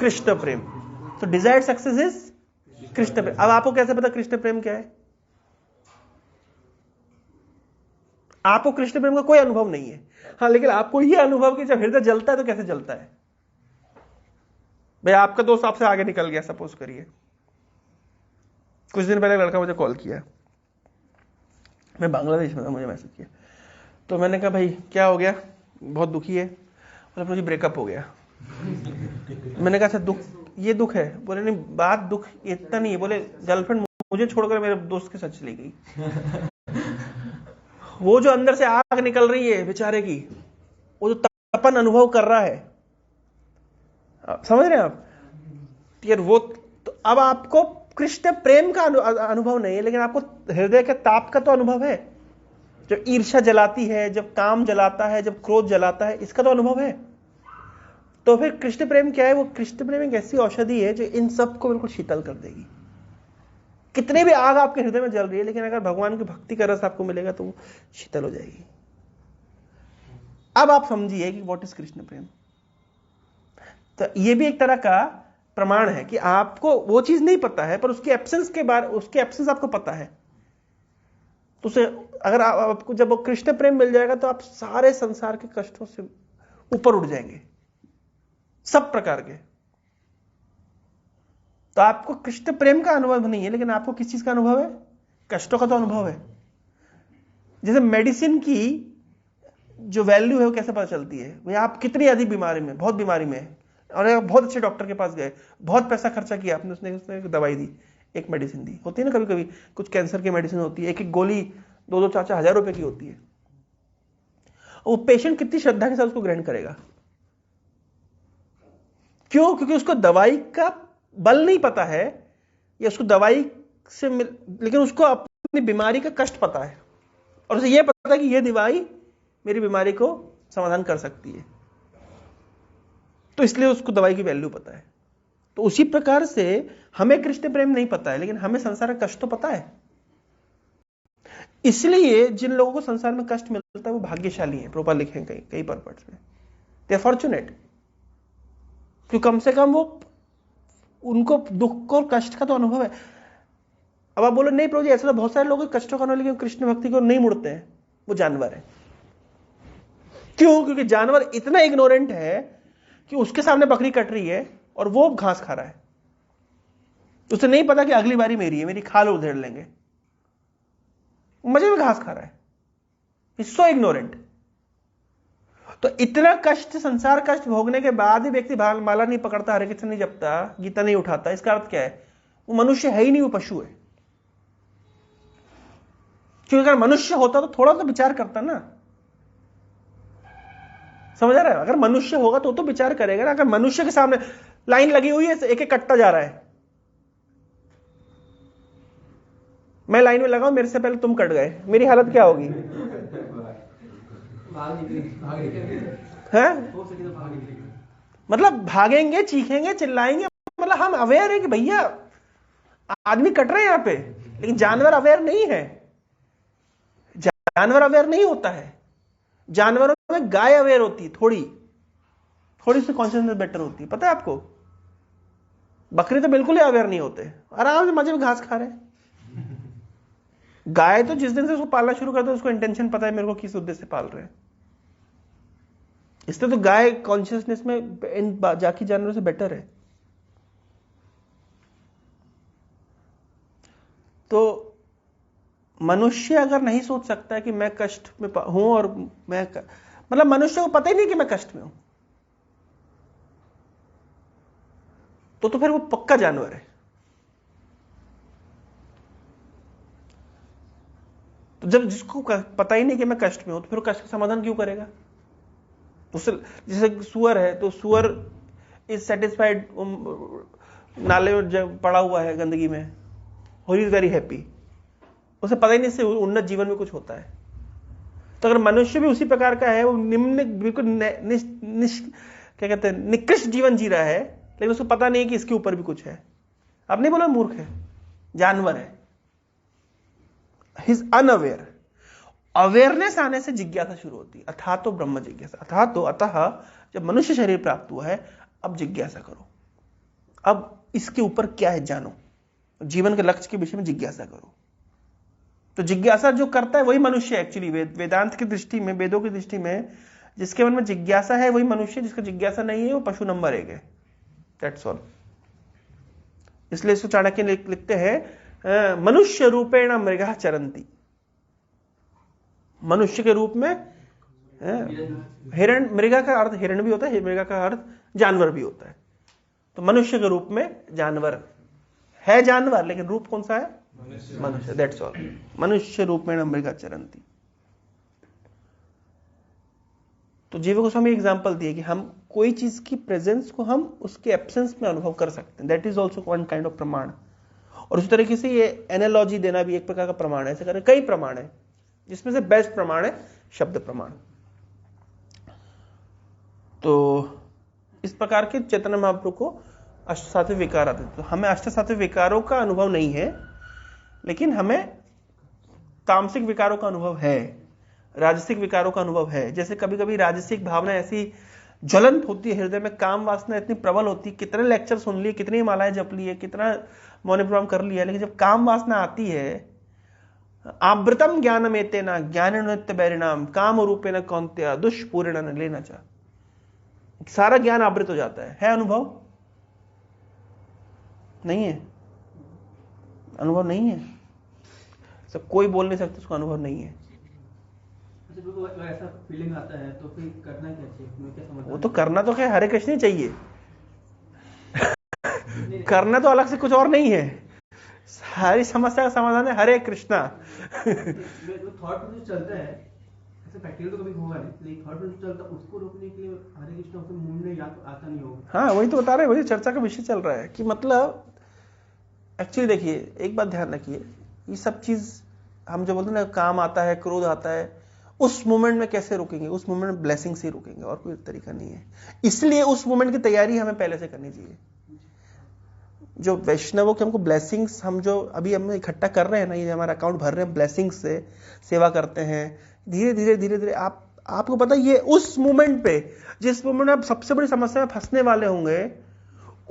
Krishna Prem. तो desired success is Krishna Prem. अब आपको कैसे पता कृष्ण प्रेम क्या है? आपको कृष्ण प्रेम का कोई अनुभव नहीं है, हाँ, लेकिन आपको यह अनुभव कि जब हृदय जलता है तो कैसे जलता है। भाई आपका दोस्त आपसे आगे निकल गया, सपोज करिए, कुछ दिन पहले लड़का मुझे कॉल किया, मैं बांग्लादेश में था, मुझे मैसेज किया, तो मैंने कहा भाई क्या हो गया, बहुत दुखी है। बोले मुझे ब्रेकअप हो गया। मैंने कहा अच्छा दुख, ये दुख है? बोले नहीं, बात दुख इतना नहीं है, बोले गर्लफ्रेंड मुझे छोड़कर मेरे दोस्त के साथ चली गई। वो जो अंदर से आग निकल रही है बेचारे की, वो जो तपन अनुभव कर रहा है, आप समझ रहे हैं आप यार? वो तो अब आपको कृष्ण प्रेम का अनुभव नहीं है, लेकिन आपको हृदय के ताप का तो अनुभव है। जब ईर्ष्या जलाती है, जब काम जलाता है, जब क्रोध जलाता है, इसका तो अनुभव है। तो फिर कृष्ण प्रेम क्या है? वो कृष्ण प्रेम एक ऐसी औषधि है जो इन सबको बिल्कुल शीतल कर देगी। कितने भी आग आपके हृदय में जल रही है, लेकिन अगर भगवान की भक्ति का रस आपको मिलेगा तो वो शीतल हो जाएगी। अब आप समझिए कि व्हाट इज कृष्ण प्रेम। तो ये भी एक तरह का प्रमाण है कि आपको वो चीज नहीं पता है, पर उसके एब्सेंस के बारे, उसके एब्सेंस आपको पता है। तो उसे अगर आपको जब वो कृष्ण प्रेम मिल जाएगा तो आप सारे संसार के कष्टों से ऊपर उठ जाएंगे, सब प्रकार के। तो आपको कृष्ण प्रेम का अनुभव नहीं है, लेकिन आपको किस चीज का अनुभव है? कष्टों का तो अनुभव है। जैसे मेडिसिन की जो वैल्यू है वो कैसे पता चलती है? भाई आप कितनी अधिक बीमारी में, बहुत बीमारी में है, और आप बहुत अच्छे डॉक्टर के पास गए, बहुत पैसा खर्चा किया आपने, उसने एक दवाई दी, एक मेडिसिन दी। होती है ना कभी कभी कुछ कैंसर की मेडिसिन होती है, एक एक गोली 2-2, 4-4 हजार रुपए की होती है। वो पेशेंट कितनी श्रद्धा के साथ उसको ग्रहण करेगा? क्यों? क्योंकि उसको दवाई का बल नहीं पता है, या उसको दवाई से लेकिन उसको अपनी बीमारी का कष्ट पता है, और उसे यह पता है कि यह दवाई मेरी बीमारी को समाधान कर सकती है, तो इसलिए उसको दवाई की वैल्यू पता है। तो उसी प्रकार से हमें कृष्ण प्रेम नहीं पता है, लेकिन हमें संसार का कष्ट तो पता है। इसलिए जिन लोगों को संसार में कष्ट मिलता है वो भाग्यशाली है। प्रभुपाद लिखे हैं कई पर्पट्स में, दे आर फॉर्चुनेट। क्यों, कम से कम वो उनको दुख और कष्ट का तो अनुभव है। अब आप बोलो नहीं प्रभु जी ऐसा तो बहुत सारे लोग कष्टों का अनुभव लेकिन कृष्ण भक्ति को नहीं मुड़ते हैं, वो जानवर है। क्यों? क्योंकि जानवर इतना इग्नोरेंट है कि उसके सामने बकरी कट रही है और वो घास खा रहा है, उसे नहीं पता कि अगली बारी मेरी है, मेरी खाल उधेड़ लेंगे, मजे में घास खा रहा है, सो इग्नोरेंट। तो इतना कष्ट, संसार कष्ट भोगने के बाद ही व्यक्ति माला नहीं पकड़ता, हरे कृष्ण नहीं जपता, गीता नहीं उठाता, इसका अर्थ क्या है? वो मनुष्य है ही नहीं, वो पशु है। क्योंकि अगर मनुष्य होता तो थोड़ा तो विचार करता ना, समझ आ रहा है? अगर मनुष्य होगा तो विचार करेगा ना। अगर मनुष्य के सामने लाइन लगी हुई है, एक एक कटता जा रहा है, मैं लाइन में लगाऊं, मेरे से पहले तुम कट गए, मेरी हालत क्या होगी? है मतलब भागेंगे, चीखेंगे, चिल्लाएंगे। मतलब हम अवेयर है कि भैया आदमी कट रहे हैं यहां पे, लेकिन जानवर अवेयर नहीं है। जानवर अवेयर नहीं होता है। जानवरों में गाय अवेयर होती है, थोड़ी सी कॉन्शियसनेस बेटर होती है, पता है आपको? बकरी तो बिल्कुल ही अवेयर नहीं होते, आराम से मजे में घास खा रहे हैं। गाय तो जिस दिन से उसको पालना शुरू करते हैं उसको इंटेंशन पता है मेरे को किस उद्देश्य से पाल रहे हैं, इसलिए तो गाय कॉन्शियसनेस में बाकी जानवरों से बेटर है। तो मनुष्य अगर नहीं सोच सकता कि मैं कष्ट में हूं और मतलब मनुष्य को पता ही नहीं कि मैं कष्ट में हूं, तो फिर वो पक्का जानवर है। तो जब जिसको पता ही नहीं कि मैं कष्ट में हूं, तो फिर वो कष्ट का समाधान क्यों करेगा? उससे जैसे सुअर है, तो सुअर इज सेटिस्फाइड, नाले में जब पड़ा हुआ है गंदगी में, ही इज वेरी हैप्पी, उसे पता ही नहीं इससे उन्नत जीवन में कुछ होता है। तो अगर मनुष्य भी उसी प्रकार का है, वो निम्न बिल्कुल क्या कहते हैं, निकृष्ट जीवन जी रहा है, लेकिन उसको पता नहीं है कि इसके ऊपर भी कुछ है। अब नहीं बोला मूर्ख है, जानवर है, ही इज अनअवेयर। अवेयरनेस आने से जिज्ञासा शुरू होती है। अथा तो ब्रह्म जिज्ञासा, अतः जब मनुष्य शरीर प्राप्त हुआ है, अब जिज्ञासा करो, अब इसके ऊपर क्या है जानो, जीवन के लक्ष्य के विषय में जिज्ञासा करो। तो जिज्ञासा जो करता है वही मनुष्य एक्चुअली। वेदांत की दृष्टि में, वेदों की दृष्टि में, जिसके मन में जिज्ञासा है वही मनुष्य, जिसका जिज्ञासा नहीं है वो पशु नंबर 1 है। That's all. इसलिए इसको चाणक्य लिखते हैं मनुष्य रूपेण मृगः चरन्ति, मनुष्य के रूप में हिरण, मृगा का अर्थ हिरण भी होता है, मृगा का अर्थ जानवर भी होता है। तो मनुष्य के रूप में जानवर है, जानवर, लेकिन रूप कौन सा है? मनुष्य। That's all. मनुष्य रूप में मृगा चरन्ति। तो जीव गोस्वामी एग्जांपल दिए कि हम कोई चीज की प्रेजेंस को हम उसके एब्सेंस में अनुभव कर सकते हैं। That is also one kind of प्रमाण। और उस तरीके से ये एनालॉजी देना भी एक प्रकार का प्रमाण है। ऐसे करें कई प्रमाण है, जिसमें से बेस्ट प्रमाण है शब्द प्रमाण। तो इस प्रकार के चैतन्य महाप्रभु को अष्ट सात्विक विकार आते थे। तो हमें अष्ट सात्विक विकारों का अनुभव नहीं है, लेकिन हमें तामसिक विकारों का अनुभव है, राजसिक विकारों का अनुभव है। जैसे कभी कभी राजसिक भावना ऐसी ज्वलंत होती है हृदय में, काम वासना इतनी प्रबल होती है, कितने लेक्चर सुन लिए, कितनी मालाएं जप ली है, कितना मौन प्रोग्राम कर लिया, लेकिन जब काम वासना आती है, आवृतम ज्ञानम एतेन ज्ञान नित्य बैरिणाम काम रूपेण कौन्तेय दुष्पूर्ण न लेना चाह, सारा ज्ञान आवृत हो जाता है अनुभव नहीं है, अनुभव नहीं है। सब कोई बोल नहीं सकता उसको अनुभव नहीं है। ऐसा फीलिंग आता है तो फिर करना क्या चाहिए? क्या समझ? वो तो करना तो क्या हरे कृष्ण ही चाहिए करना तो अलग से कुछ और नहीं है। सारी समस्या का समाधान है हरे कृष्णा थॉट जो चलता है ऐसे प्रैक्टिकल तो कभी होगा नहीं, लेकिन थॉट जो चलता है उसको रोकने के लिए हरे कृष्णा उसके मुंह में याद आता नहीं होगा। हाँ वही तो बता रहे हैं, वही चर्चा का विषय चल रहा है कि मतलब एक्चुअली देखिए एक बात ध्यान रखिए, ये सब चीज हम जो बोलते हैं ना, काम आता है, क्रोध आता है, उस मोमेंट में कैसे रोकेंगे? उस मोमेंट में ब्लेसिंग से रोकेंगे, और कोई तरीका नहीं है। इसलिए उस मोमेंट की तैयारी हमें पहले से करनी चाहिए। जो वैष्णवों के हमको ब्लेसिंग्स, हम जो अभी हम इकट्ठा कर रहे हैं ना, ये हमारा अकाउंट भर रहे हैं ब्लेसिंग्स से, सेवा करते हैं, धीरे धीरे धीरे धीरे आप आपको पता है ये उस मोमेंट पे, जिस मोमेंट में आप सबसे बड़ी समस्या में फंसने वाले होंगे,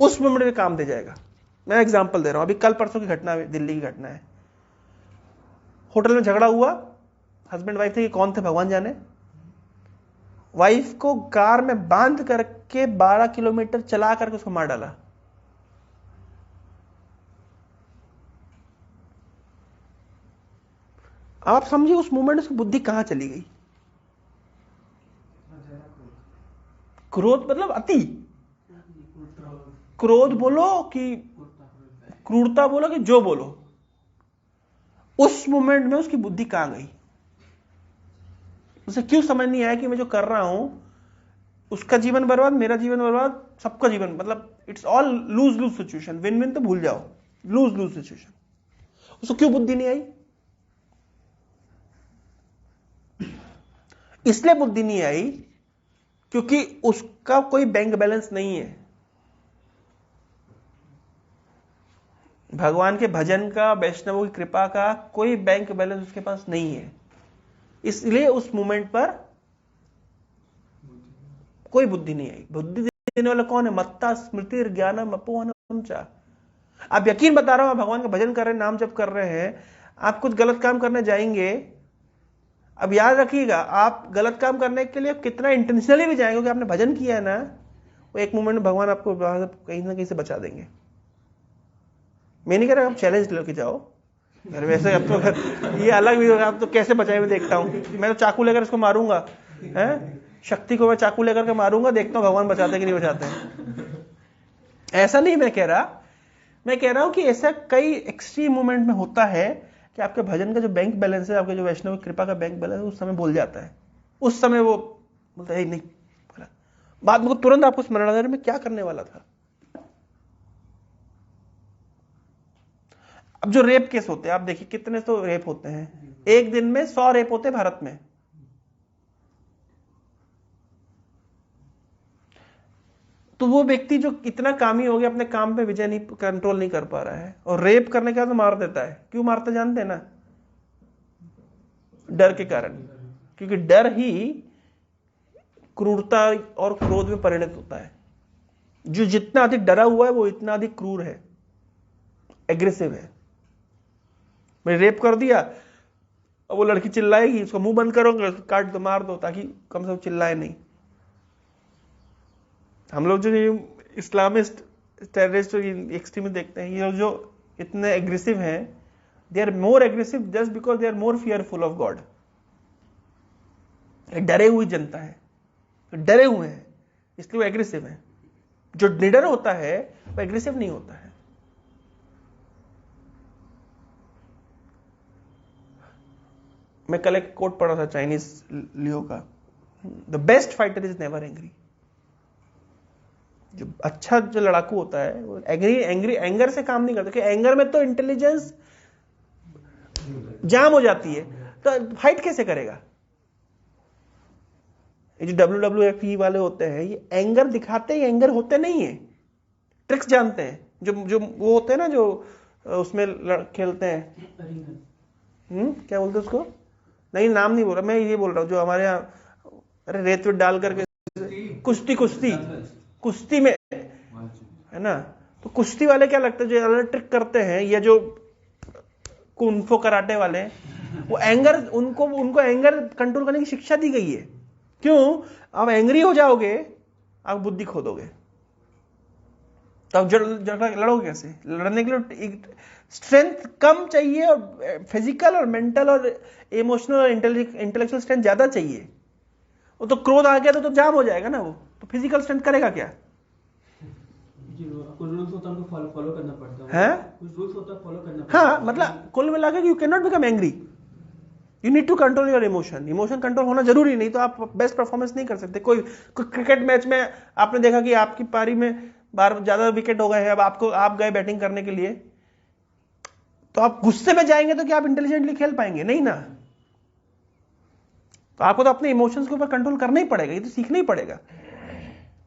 उस मोमेंट में काम दे जाएगा। मैं एग्जांपल दे रहा हूं, अभी कल परसों की घटना है, दिल्ली की घटना है। होटल में झगड़ा हुआ, हस्बैंड वाइफ थे, ये कौन थे भगवान जाने। वाइफ को कार में बांध करके 12 किलोमीटर चला करके उसको मार डाला। आप समझिए उस मोमेंट उसकी बुद्धि कहां चली गई। क्रोध मतलब अति, क्रोध बोलो कि क्रूरता बोलो कि जो बोलो, उस मोमेंट में उसकी बुद्धि कहां गई। उसे क्यों समझ नहीं आया कि मैं जो कर रहा हूं उसका जीवन बर्बाद, मेरा जीवन बर्बाद, सबका जीवन, मतलब it's all lose lose situation. Win win तो भूल जाओ, लूज लूज सिचुएशन। उसको क्यों बुद्धि नहीं आई? इसलिए बुद्धि नहीं आई क्योंकि उसका कोई बैंक बैलेंस नहीं है। भगवान के भजन का, वैष्णवों की कृपा का कोई बैंक बैलेंस उसके पास नहीं है। इसलिए उस मोमेंट पर कोई बुद्धि नहीं आई। बुद्धि देने वाला कौन है? मत्ता स्मृति ज्ञानम अपोहनम चा। आप यकीन बता रहा हूं, आप भगवान का भजन कर रहे हैं, नाम जप कर रहे हैं, आप कुछ गलत काम करने जाएंगे, अब याद रखिएगा, आप गलत काम करने के लिए कितना इंटेंशनली भी जाएंगे, क्योंकि आपने भजन किया है ना, वो एक मोमेंट में भगवान आपको कहीं ना कहीं से बचा देंगे। मैं नहीं कह रहा आप चैलेंज लेके जाओ, अरे वैसे अब तो ये अलग भी होगा, आप तो कैसे बचाए मैं देखता हूं। मैं तो चाकू लेकर इसको मारूंगा, है शक्ति को मैं चाकू लेकर के मारूंगा, देखता हूं भगवान बचाते कि नहीं बचाते। ऐसा नहीं मैं कह रहा, मैं कह रहा हूं कि ऐसा कई एक्सट्रीम मोमेंट में होता है कि आपके भजन का जो बैंक बैलेंस है, आपके जो वैष्णव कृपा का बैंक बैलेंस है, उस समय भूल जाता है। उस समय वो बोलता है नहीं, बाद में तुरंत आपको स्मरण आ, मैं क्या करने वाला था। अब जो रेप केस होते हैं, आप देखिए कितने तो रेप होते हैं, एक दिन में 100 रेप होते हैं भारत में। तो वो व्यक्ति जो इतना कामी हो गया, अपने काम पे विजय नहीं, कंट्रोल नहीं कर पा रहा है, और रेप करने के बाद तो मार देता है। क्यों मारता जानते हैं ना? डर के कारण। क्योंकि डर ही क्रूरता और क्रोध में परिणत होता है। जो जितना अधिक डरा हुआ है वो इतना अधिक क्रूर है, एग्रेसिव है। मैं रेप कर दिया, अब वो लड़की चिल्लाएगी, उसका मुंह बंद करोगे, काट दो, मार दो, ताकि कम से कम चिल्लाए नहीं। हम लोग जो इस्लामिस्ट टेररिस्ट एक्सट्रीमिस्ट देखते हैं, ये जो इतने एग्रेसिव हैं, they are more aggressive just because they are more fearful of God. डरे हुई जनता है, डरे हुए हैं, इसलिए वो एग्रेसिव है। जो निडर होता है वो एग्रेसिव नहीं होता है। मैं कल एक कोट पढ़ा था चाइनीज लियो का, the best fighter is never angry. जो अच्छा जो लड़ाकू होता है वो एंगर से काम नहीं करता, क्योंकि एंगर में तो इंटेलिजेंस जाम हो जाती है, तो फाइट कैसे करेगा। ये जो WWE वाले होते हैं, ये एंगर दिखाते ही एंगर होते नहीं है, ट्रिक्स जानते हैं। जो वो होते हैं ना, जो उसमें खेलते हैं, क्या बोलते हैं उसको, नहीं नाम नहीं बोल रहा मैं, ये बोल रहा हूँ जो हमारे यहाँ, अरे रेत वेत डाल करके कुश्ती में है ना, तो कुश्ती वाले क्या लगता है, जो अलग ट्रिक करते हैं, या जो कुंफो कराटे वाले, वो एंगर, उनको एंगर कंट्रोल करने की शिक्षा दी गई है। क्यों? आप एंग्री हो जाओगे, आप बुद्धि खो दोगे, तो आप लड़ोगे कैसे? लड़ने के लिए स्ट्रेंथ कम चाहिए, और फिजिकल और मेंटल और इमोशनल और इंटेलेक्चुअल स्ट्रेंथ ज्यादा चाहिए। वो तो क्रोध आ गया तो जाम हो जाएगा ना, वो तो फिजिकल स्ट्रेंथ करेगा क्या? कुछ रूल्स होता है, उनको फॉलो करना पड़ता है, कुछ रूल्स होता है, फॉलो करना पड़ता है। हाँ, मतलब कुल मिला के you can not become angry, you need to control your emotion. Emotion control होना जरूरी, नहीं तो आप बेस्ट परफॉर्मेंस नहीं कर सकते। कोई क्रिकेट मैच में आपने देखा कि आपकी पारी में बार ज्यादा विकेट हो गए हैं, अब आप गए बैटिंग करने के लिए, तो आप गुस्से में जाएंगे तो क्या आप इंटेलिजेंटली खेल पाएंगे? नहीं ना। तो आपको तो अपने इमोशंस के ऊपर कंट्रोल करना ही पड़ेगा, ये तो सीखना ही पड़ेगा।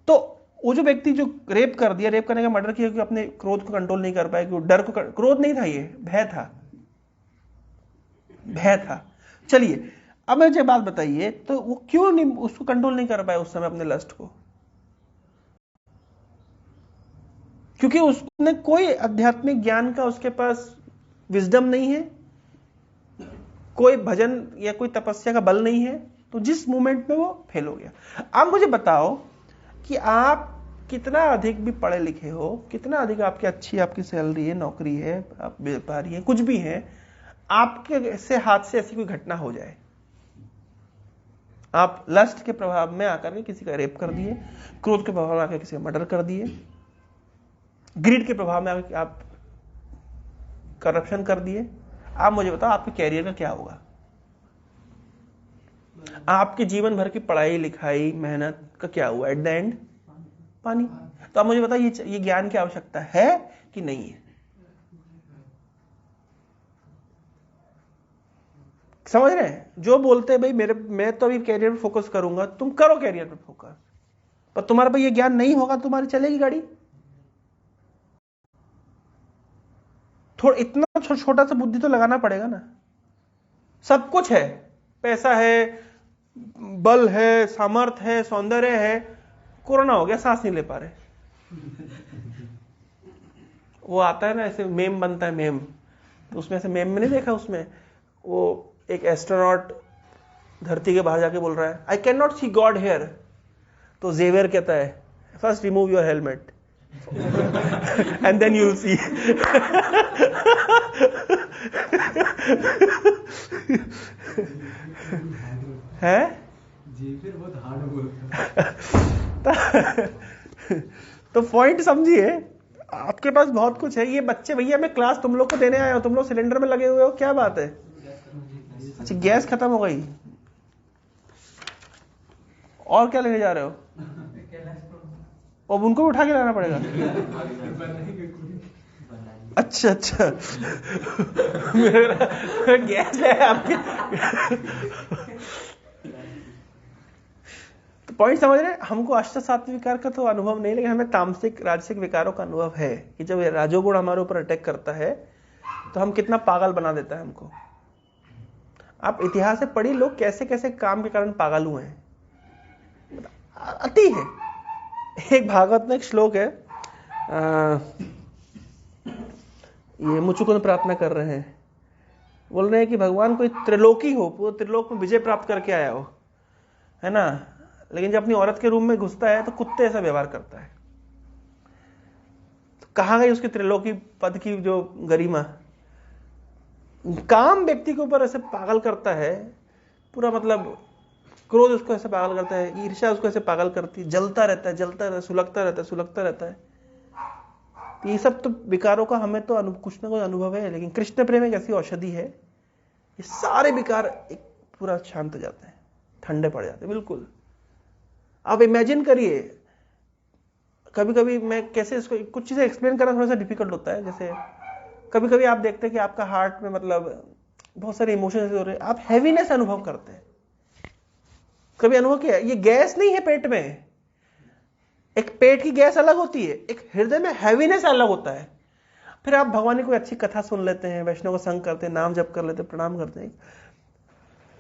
तो वो जो व्यक्ति जो रेप कर दिया, रेप करने का मर्डर किया, क्योंकि अपने क्रोध को कंट्रोल नहीं कर पाए, क्योंकि डर को, क्रोध नहीं था, ये भय था, भय था। चलिए अब मुझे बात बताइए, तो वो क्यों नहीं उसको कंट्रोल नहीं कर पाया उस समय अपने लस्ट को? क्योंकि उसने कोई आध्यात्मिक ज्ञान का उसके पास विजडम नहीं है, कोई भजन या कोई तपस्या का बल नहीं है, तो जिस मोमेंट में वो फेल हो गया। अब मुझे बताओ कि आप कितना अधिक भी पढ़े लिखे हो, कितना अधिक आपकी अच्छी आपकी सैलरी है, नौकरी है, आप व्यापारी है, कुछ भी है, आपके से हाथ से ऐसी कोई घटना हो जाए, आप लस्ट के प्रभाव में आकर के किसी का रेप कर दिए, क्रोध के प्रभाव में आकर किसी का मर्डर कर दिए, ग्रीड के प्रभाव में आकर आप करप्शन कर दिए, आप मुझे बताओ आपके कैरियर का क्या होगा? आपके जीवन भर की पढ़ाई लिखाई मेहनत का क्या हुआ? एट द एंड पानी। तो आप मुझे बताइए ये ज्ञान की आवश्यकता है कि नहीं है? समझ रहे हैं? जो बोलते हैं भाई मैं तो अभी कैरियर पे फोकस करूंगा, तुम करो कैरियर पे फोकस, पर तुम्हारे पास ये ज्ञान नहीं होगा, तुम्हारी चलेगी गाड़ी? थोड़ा इतना छोटा सा बुद्धि तो लगाना पड़ेगा ना। सब कुछ है, पैसा है, बल है, सामर्थ्य है, सौंदर्य है, कोरोना हो गया, सांस नहीं ले पा रहे। वो आता है ना ऐसे मेम बनता है, मेम, तो उसमें से मेम में नहीं देखा, उसमें वो एक एस्ट्रोनॉट धरती के बाहर जाके बोल रहा है I can not see God here, तो जेवियर कहता है first remove your helmet and then you'll see. है? जेवियर बहुत हार्ड बोलता है। तो पॉइंट समझिए, आपके पास बहुत कुछ है। ये बच्चे, भैया मैं क्लास तुम लोग को देने आया हूं, तुम लोग सिलेंडर में लगे हुए हो, क्या बात है? अच्छा गैस खत्म हो गई, और क्या लेने जा रहे हो? अब उनको भी उठा के लाना पड़ेगा। अच्छा अच्छा मेरा गैस है आपके। तो पॉइंट समझ रहे हैं? हमको अष्ट सात्विक विकार का तो अनुभव नहीं, लेकिन हमें तामसिक राजसिक विकारों का अनुभव है कि जब राजोगुण हमारे ऊपर अटैक करता है तो हम कितना पागल बना देता है हमको। आप इतिहास से पढ़िए, लोग कैसे कैसे काम के कारण पागल हुए हैं, अति है। एक भागवत में एक श्लोक है, ये मुचुकुंद प्रार्थना कर रहे हैं, बोल रहे हैं कि भगवान कोई त्रिलोकी हो, वो त्रिलोक में विजय प्राप्त करके आया हो, है ना, लेकिन जब अपनी औरत के रूम में घुसता है तो कुत्ते ऐसा व्यवहार करता है। तो कहां गई उसकी त्रिलोकी पद की जो गरिमा? काम व्यक्ति के ऊपर ऐसे पागल करता है पूरा, मतलब क्रोध उसको ऐसे पागल करता है, ईर्ष्या उसको ऐसे पागल करती है, जलता रहता है, जलता रहता है, सुलगता रहता है, सुलगता रहता है। तो ये सब तो विकारों का हमें तो कुछ ना कुछ अनुभव है, लेकिन कृष्ण प्रेम एक ऐसी औषधि है, ये सारे विकार एक पूरा शांत हो जाते हैं, ठंडे पड़ जाते हैं बिल्कुल। आप इमेजिन करिए, कभी कभी मैं कैसे इसको कुछ चीजें एक्सप्लेन करना थोड़ा सा डिफिकल्ट होता है। जैसे कभी कभी आप देखते हैं कि आपका हार्ट में मतलब बहुत सारे इमोशंस हो रहे हैं, आप हैवीनेस अनुभव करते हैं। कभी अनुभव किया? ये गैस नहीं है पेट में, एक पेट की गैस अलग होती है, एक हृदय में हैवीनेस अलग होता है। फिर आप भगवान की कोई अच्छी कथा सुन लेते हैं, वैष्णव को संग करते हैं, नाम जप कर लेते हैं, प्रणाम करते हैं,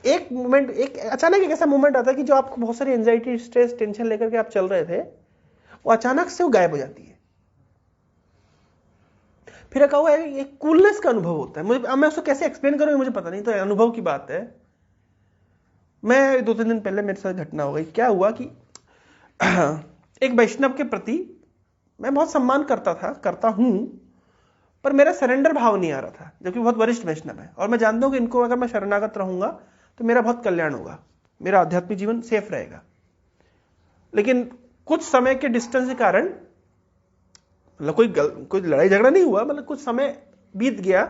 एक मोमेंट, एक अचानक एक ऐसा मोमेंट आता है कि जो आपको बहुत सारी एंजाइटी, स्ट्रेस, टेंशन लेकर के आप चल रहे थे, वो अचानक से वो गायब हो जाती है। फिर क्या हुआ है, एक कूलनेस का अनुभव होता है। मैं उसको कैसे एक्सप्लेन करूं मुझे पता नहीं, तो अनुभव की बात है। मैं 2-3 दिन पहले मेरे साथ घटना हो गई। क्या हुआ कि एक वैष्णव के प्रति मैं बहुत सम्मान करता हूं, पर मेरा सरेंडर भाव नहीं आ रहा था, जबकि बहुत वरिष्ठ वैष्णव है और मैं जानता हूं कि इनको अगर मैं शरणागत रहूंगा तो मेरा बहुत कल्याण होगा, मेरा आध्यात्मिक जीवन सेफ रहेगा। लेकिन कुछ समय के डिस्टेंस के कारण, मतलब कोई लड़ाई झगड़ा नहीं हुआ, मतलब कुछ समय बीत गया,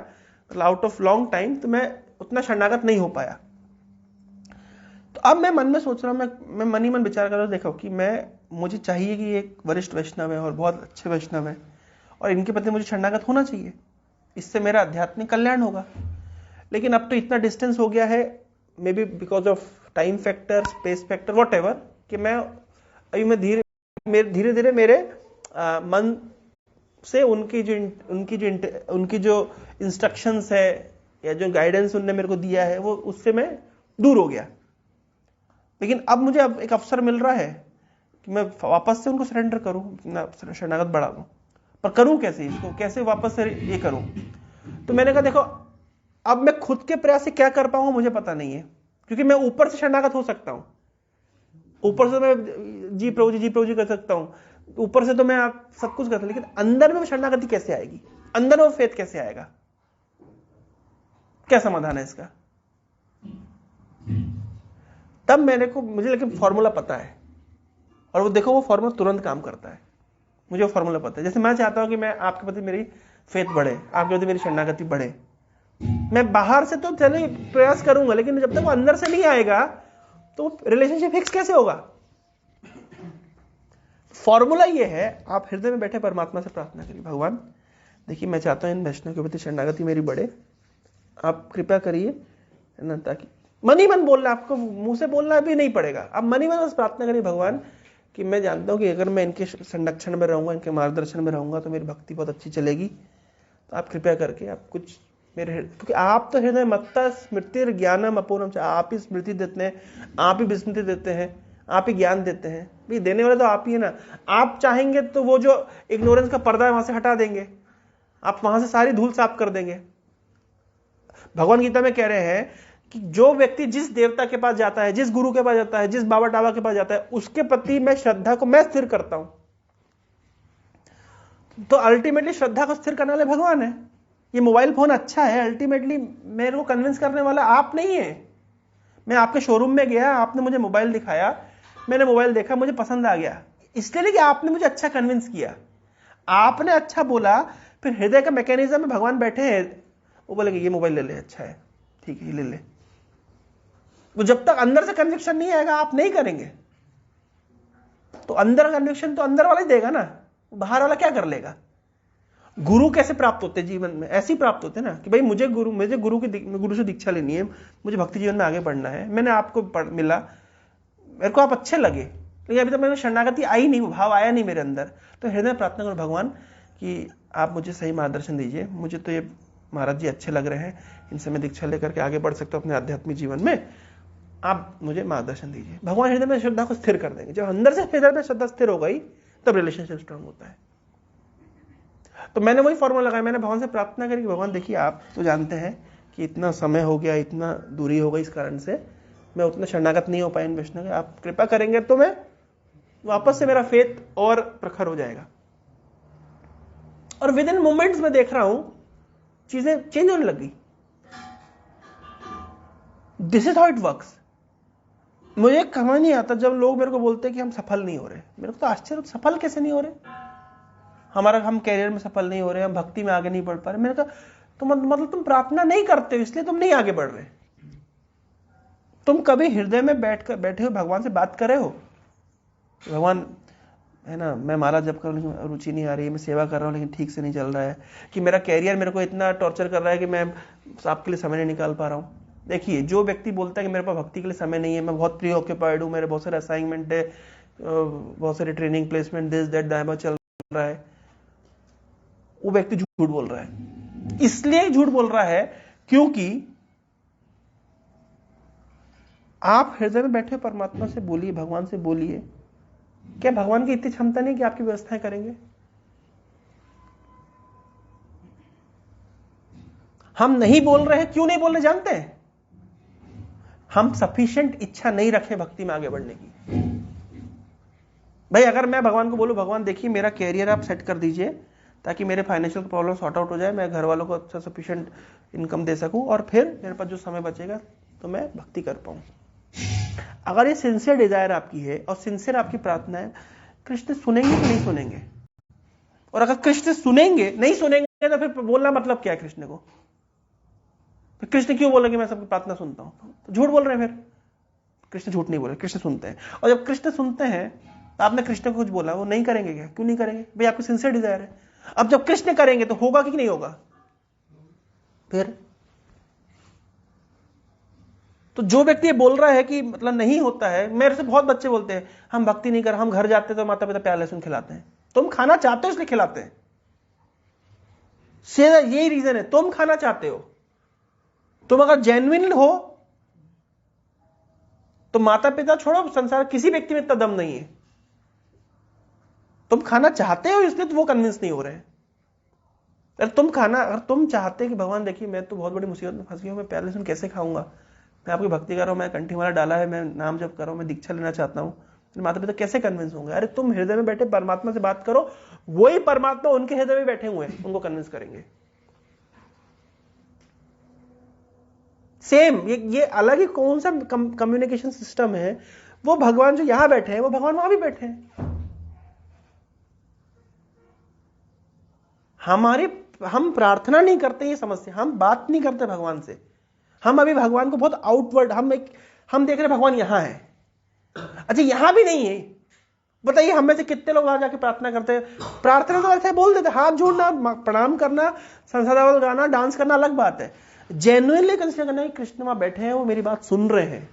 मतलब आउट ऑफ लॉन्ग टाइम, तो मैं उतना शरणागत नहीं हो पाया। तो अब मैं मन में सोच रहा हूं, मैं मन ही मन विचार कर रहा हूं, देखो कि मुझे चाहिए कि एक वरिष्ठ वैष्णव है और बहुत अच्छे वैष्णव है और इनके प्रति मुझे शरणागत होना चाहिए, इससे मेरा आध्यात्मिक कल्याण होगा। लेकिन अब तो इतना डिस्टेंस हो गया है, may be because of time factor, space factor, what ever, कि मैं धीरे धीरे मेरे मन से उनकी जो इंस्ट्रक्शंस है या जो गाइडेंस उनने मेरे को दिया है, वो उससे मैं दूर हो गया। लेकिन अब मुझे अब एक अवसर मिल रहा है कि मैं वापस से उनको सरेंडर करूं, अपना शरणागत बढ़ा दूं, पर करूं कैसे, इसको कैसे वापस से ये करूं? तो मैंने कहा देखो, अब मैं खुद के प्रयास से क्या कर पाऊंगा मुझे पता नहीं है, क्योंकि मैं ऊपर से शरणागत हो सकता हूं, ऊपर से मैं जी प्रभु जी कर सकता हूं, ऊपर से तो मैं आप सब कुछ करता, लेकिन अंदर में शरणागति कैसे आएगी, अंदर में फेथ कैसे आएगा? क्या समाधान है इसका? तब मुझे लेकिन फॉर्मूला पता है, और वो देखो वो फॉर्मूला तुरंत काम करता है। मुझे वो फॉर्मूला पता है। जैसे मैं चाहता हूं कि मैं आपके प्रति मेरी फेथ बढ़े, आपके प्रति मेरी शरणागति बढ़े, मैं बाहर से तो चले प्रयास करूंगा, लेकिन जब तक वो अंदर से नहीं आएगा तो रिलेशनशिप फिक्स कैसे होगा? फॉर्मूला ये है, आप हृदय में बैठे परमात्मा से प्रार्थना करिए, भगवान देखिए मैं चाहता हूं इन वैष्णव के प्रति शरणागति मेरी बढ़े, आप कृपा करिए, है ना, ताकि मन ही मन बोलना, आपको मुंह से बोलना भी नहीं पड़ेगा, आप मन ही मन बस प्रार्थना करिए, भगवान कि मैं जानता हूं कि अगर मैं इनके संरक्षण में रहूंगा, इनके मार्गदर्शन में रहूंगा तो मेरी भक्ति बहुत अच्छी चलेगी, तो आप कृपया करके आप कुछ मेरे, क्योंकि आप तो हृदय मत्ता स्मृति ज्ञानम अपूर्णम, आप ही स्मृति देते हैं, आप ही विस्मृति देते हैं, आप ही ज्ञान देते हैं, भाई देने वाले तो आप ही है ना। आप चाहेंगे तो वो जो इग्नोरेंस का पर्दा है वहां से हटा देंगे, आप वहां से सारी धूल साफ कर देंगे। भगवान गीता में कह रहे हैं कि जो व्यक्ति जिस देवता के पास जाता है, जिस गुरु के पास जाता है, जिस बाबा टाबा के पास जाता है, उसके प्रति मैं श्रद्धा को मैं स्थिर करता हूं। तो अल्टीमेटली श्रद्धा को स्थिर करने वाले भगवान है। ये मोबाइल फोन अच्छा है, अल्टीमेटली मेरे को कन्विंस करने वाला आप नहीं है। मैं आपके शोरूम में गया, आपने मुझे मोबाइल दिखाया, मैंने मोबाइल देखा, मुझे पसंद आ गया, इसलिए नहीं कि आपने मुझे अच्छा कन्विंस किया, आपने अच्छा बोला, फिर हृदय का मैकेनिज्म में भगवान बैठे हैं, वो बोलेंगे ये मोबाइल ले ले, अच्छा है, ठीक है, ले ले। वो जब तक अंदर से कन्विक्शन नहीं आएगा आप नहीं करेंगे। तो अंदर कन्विक्शन तो अंदर वाला ही देगा ना, बाहर वाला क्या कर लेगा? गुरु कैसे प्राप्त होते जीवन में? ऐसे ही प्राप्त होते ना कि भाई मुझे गुरु से दीक्षा लेनी है, मुझे भक्ति जीवन में आगे बढ़ना है, मैंने आपको मिला, मेरे को आप अच्छे लगे, लेकिन अभी तक मेरे शरणागति आई नहीं, भाव आया नहीं मेरे अंदर, तो हृदय में प्रार्थना करो भगवान कि आप मुझे सही मार्गदर्शन दीजिए, मुझे तो ये महाराज जी अच्छे लग रहे हैं, इनसे मैं दीक्षा लेकर के आगे बढ़ सकता हूं अपने आध्यात्मिक जीवन में, आप मुझे मार्गदर्शन दीजिए। भगवान हृदय में श्रद्धा को स्थिर कर देंगे। जब अंदर से हृदय में श्रद्धा स्थिर हो गई तब रिलेशनशिप स्ट्रांग होता है। तो मैंने वही फॉर्मूला लगाया, मैंने भगवान से प्रार्थना करी कि भगवान देखिए आप तो जानते हैं कि इतना समय हो गया, इतना दूरी हो गई, इस कारण से मैं उतना शरणागत नहीं हो पाया इन वैष्णव के, आप कृपा करेंगे तो मैं वापस से मेरा फेथ और प्रखर हो जाएगा। और विद इन मोमेंट्स में देख रहा हूं चीजें चेंज होने लगी। This is how it works. मुझे समझ नहीं आता जब लोग मेरे को बोलते हैं कि हम सफल नहीं हो रहे, मेरे को तो आश्चर्य, सफल कैसे नहीं हो रहे? हम कैरियर में सफल नहीं हो रहे, हम भक्ति में आगे नहीं बढ़ पा रहे। मैंने कहा तो मतलब तुम प्रार्थना नहीं करते हो इसलिए तुम नहीं आगे बढ़ रहे। तुम कभी हृदय में बैठे हो भगवान से बात कर रहे हो, भगवान है ना, मैं माला जप कर रहा हूं, रुचि नहीं आ रही है, मैं सेवा कर रहा हूं लेकिन ठीक से नहीं चल रहा है, कि मेरा कैरियर मेरे को इतना टॉर्चर कर रहा है कि मैं आपके लिए समय नहीं निकाल पा रहा हूं। देखिए जो व्यक्ति बोलता है कि मेरे पास भक्ति के लिए समय नहीं है, मैं बहुत प्री ऑक्यूपाइड हूं, मेरे बहुत सारे असाइनमेंट है, बहुत सारे ट्रेनिंग प्लेसमेंट दिस दैट दाइबा चल रहा है, वो व्यक्ति झूठ बोल रहा है। इसलिए झूठ बोल रहा है क्योंकि आप हृदय में बैठे परमात्मा से बोलिए, भगवान से बोलिए। क्या भगवान की इतनी क्षमता नहीं कि आपकी व्यवस्थाएं करेंगे? हम नहीं बोल रहे हैं, क्यों नहीं बोल रहे जानते हैं? हम सफिशिएंट इच्छा नहीं रखे भक्ति में आगे बढ़ने की। भाई अगर मैं भगवान को बोलूं भगवान देखिए मेरा कैरियर आप सेट कर दीजिए ताकि मेरे फाइनेंशियल प्रॉब्लम सॉर्ट आउट हो जाए, मैं घर वालों को अच्छा सफिशिएंट इनकम दे सकूं और फिर मेरे पास जो समय बचेगा तो मैं भक्ति कर पाऊं। अगर ये सिंसियर डिजायर आपकी है और सिंसियर आपकी प्रार्थना है, कृष्ण सुनेंगे कि नहीं सुनेंगे? और अगर कृष्ण सुनेंगे, नहीं सुनेंगे तो फिर बोलना मतलब क्या है कृष्ण को? फिर कृष्ण क्यों बोले कि मैं सबकी प्रार्थना सुनता हूं? तो झूठ बोल रहे हैं। फिर कृष्ण झूठ नहीं बोले, कृष्ण सुनते हैं। और जब कृष्ण सुनते हैं तो आपने कृष्ण को कुछ बोला, वो नहीं करेंगे क्या? क्यों नहीं करेंगे? भाई आपकी सिंसियर डिजायर है। अब जब कृष्ण करेंगे तो होगा कि नहीं होगा? फिर तो जो व्यक्ति ये बोल रहा है कि मतलब नहीं होता है, मेरे से बहुत बच्चे बोलते हैं हम भक्ति नहीं कर, हम घर जाते तो माता पिता प्यार लहसुन खिलाते हैं। तुम खाना चाहते हो इसलिए खिलाते हैं, यही रीजन है, तुम खाना चाहते हो। तुम अगर जेन्युइन हो तो माता पिता छोड़ो, संसार किसी व्यक्ति में इतना दम नहीं है। तुम खाना चाहते हो इसलिए तो वो कन्विंस नहीं हो रहे हैं। अगर तुम चाहते कि भगवान देखिए मैं तो बहुत बड़ी मुसीबत में फंस गया हूं, मैं प्याले से कैसे खाऊंगा, मैं आपकी भक्ति कर रहा हूं, मैं कंठी माला डाला है, मैं नाम जप कर रहा हूं, मैं दीक्षा लेना चाहता हूं, तो माता पिता कैसे कन्विंस होंगे? अरे तुम हृदय में बैठे परमात्मा से बात करो, वही परमात्मा उनके हृदय में बैठे हुए हैं, उनको कन्विंस करेंगे। सेम ये अलग ही कौन सा कम्युनिकेशन सिस्टम है। वो भगवान जो यहां बैठे हैं वो भगवान वहां भी बैठे हैं। हम प्रार्थना नहीं करते, ये समस्या, हम बात नहीं करते भगवान से। हम अभी भगवान को बहुत आउटवर्ड हम देख रहे भगवान यहां है। अच्छा यहां भी नहीं है, बताइए हम में से कितने लोग वहां जाके प्रार्थना करते हैं? प्रार्थना तो ऐसे बोल देते, हाथ जोड़ना, प्रणाम करना, संसादावल गाना, डांस करना अलग बात है। जेन्युइनली कंसिडर करना कि कृष्ण वहां बैठे हैं, वो मेरी बात सुन रहे हैं।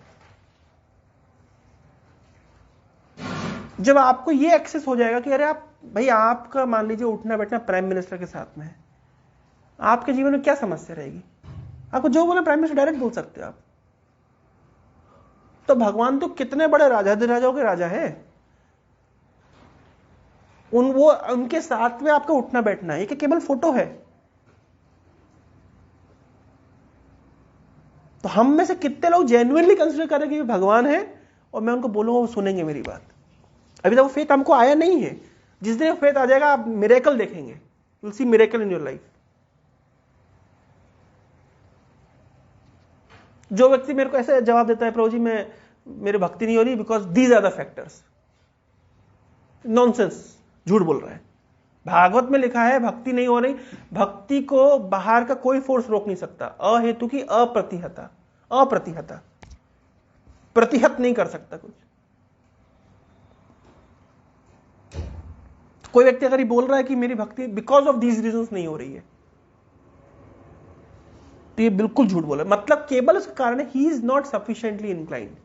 जब आपको ये एक्सेस हो जाएगा कि अरे भाई आपका मान लीजिए उठना बैठना प्राइम मिनिस्टर के साथ में है, आपके जीवन में क्या समस्या रहेगी? आपको जो बोला प्राइम मिनिस्टर डायरेक्ट बोल सकते हो आप। तो भगवान तो कितने बड़े राजाधिराजाओं के राजा है, उनके साथ में आपका उठना बैठना है, ये केवल फोटो है। तो हम में से कितने लोग जेन्युइनली कंसिडर करें कि भगवान है और मैं उनको बोलूंगा वो सुनेंगे मेरी बात? अभी तक वो फेथ हमको आया नहीं है। जिस दिन फेथ आ जाएगा आप मिरेकल देखेंगे, you will see miracle in your life. जो व्यक्ति मेरे को ऐसे जवाब देता है प्रभु जी मेरी भक्ति नहीं हो रही because these are the factors, nonsense, झूठ बोल रहा है। भागवत में लिखा है भक्ति नहीं हो रही, भक्ति को बाहर का कोई फोर्स रोक नहीं सकता। अहेतु की अप्रतिहता, प्रतिहत नहीं कर सकता कुछ। कोई व्यक्ति अगर ये बोल रहा है कि मेरी भक्ति बिकॉज ऑफ दीज रीजंस नहीं हो रही है, तो ये बिल्कुल झूठ बोला। मतलब केवल उसका कारण है ही इज नॉट सफिशिएंटली इंक्लाइंड,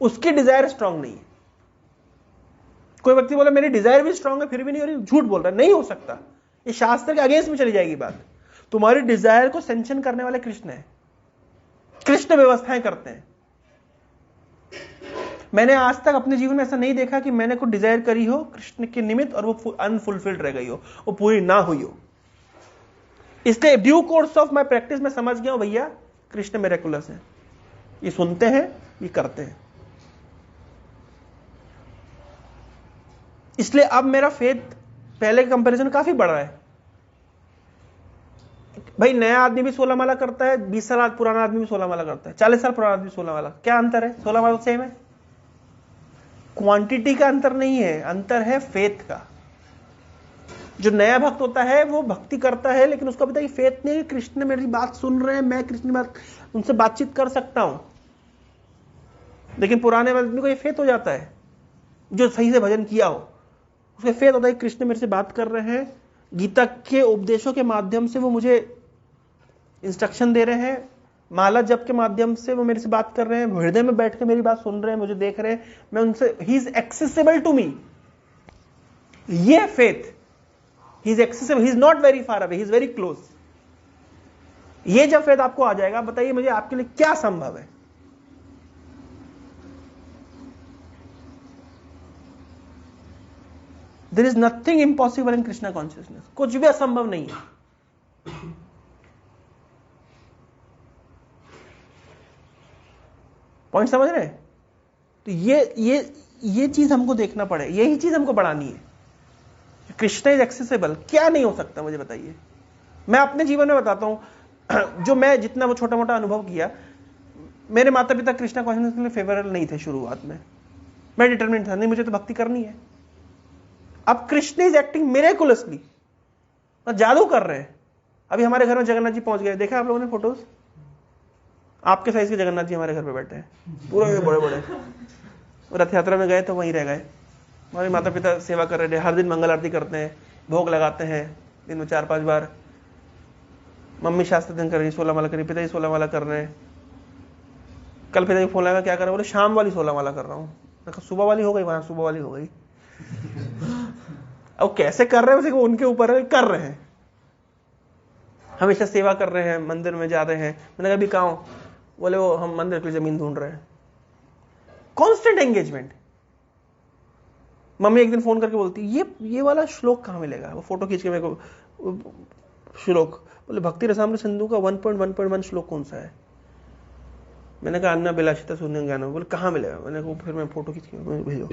उसकी डिजायर स्ट्रांग नहीं है। कोई व्यक्ति बोला मेरी डिजायर भी स्ट्रांग है फिर भी नहीं हो रही, झूठ बोल रहा है, नहीं हो सकता। ये शास्त्र के अगेंस्ट में चली जाएगी बात। तुम्हारी डिजायर को सेंक्शन करने वाले कृष्ण है, कृष्ण व्यवस्थाएं करते हैं। मैंने आज तक अपने जीवन में ऐसा नहीं देखा कि मैंने कुछ डिजायर करी हो कृष्ण के निमित्त और वो अनफुलफिल्ड रह गई हो, वो पूरी ना हुई हो। इसलिए due course of my practice में समझ गया हूं भैया कृष्ण मिरेकुलस है, ये सुनते हैं, ये करते हैं। इसलिए अब मेरा फेथ पहले के कंपैरिजन काफी बढ़ रहा है। भाई नया आदमी भी 16 माला करता है, 20 साल पुराना आदमी भी 16 माला करता है, 40 साल पुराना आदमी 16 माला, क्या अंतर है? 16 माला सेम है। क्वांटिटी का अंतर नहीं है, अंतर है फेथ का। जो नया भक्त होता है वो भक्ति करता है लेकिन उसको पता है फेथ नहीं, कृष्ण मेरी बात सुन रहे हैं, मैं कृष्ण बात उनसे बातचीत कर सकता हूं। लेकिन पुराने आदमी को ये फेथ हो जाता है, जो सही से भजन किया हो उसका फेथ होता है कृष्ण मेरे से बात कर रहे हैं, गीता के उपदेशों के माध्यम से वो मुझे इंस्ट्रक्शन दे रहे हैं, माला जप के माध्यम से वो मेरे से बात कर रहे हैं, हृदय में बैठ के मेरी बात सुन रहे हैं, मुझे देख रहे हैं, मैं उनसे, he is accessible to me. ये faith, he is accessible, he is not very far away, he is very close. ये जब फेथ आपको आ जाएगा, बताइए मुझे आपके लिए क्या संभव है? There is nothing impossible in Krishna consciousness, कुछ भी असंभव नहीं है। पॉइंट समझ रहे हैं? तो ये चीज हमको देखना पड़े, यही चीज हमको बढ़ानी है। कृष्ण इज एक्सेसिबल, क्या नहीं हो सकता मुझे बताइए। मैं अपने जीवन में बताता हूं, जो मैं जितना वो छोटा मोटा अनुभव किया, मेरे माता पिता कृष्णा कॉन्शियसनेस के लिए फेवरेबल नहीं थे शुरुआत में। मैं डिटरमिनेट था, नहीं मुझे तो भक्ति करनी है। अब कृष्ण इज एक्टिंग मिरेकुलसली, जादू कर रहे हैं। अभी हमारे घर में जगन्नाथ जी पहुंच गए, देखा आप लोगों ने फोटोज? आपके साइज के जगन्नाथ जी हमारे घर पे बैठे हैं, पूरे बड़े बड़े। रथ यात्रा में गए तो वहीं रह गए। हमारे माता पिता सेवा कर रहे हैं, हर दिन मंगल आरती करते हैं, भोग लगाते हैं दिन में 4-5 बार। मम्मी शास्त्र दिन कर रही, 16 माला कर रही, पिताजी 16 माला कर रहे हैं। कल पिताजी फोन लगा, क्या कर रहे हैं? बोले शाम वाली 16 माला कर रहा हूँ। मैं कहा सुबह वाली हो गई, वहां सुबह वाली हो गई। अब कैसे कर रहे हैं उनके ऊपर, कर रहे हैं। हमेशा सेवा कर रहे हैं, मंदिर में जा रहे हैं। मैंने कहा अभी कहाँ हो? बोले वो हम मंदिर के लिए जमीन ढूंढ रहे हैं। Constant engagement. मम्मी एक दिन फोन करके बोलती ये वाला श्लोक कहां मिलेगा, वो फोटो खींच के मेरे को श्लोक, बोले भक्ति रसामृत सिंधु का 1.1.1 श्लोक कौन सा है। मैंने कहा अन्ना बिलासिता शून्य ज्ञान। बोले कहां मिलेगा, मैंने कहा फिर मैं फोटो खींच के भेजो।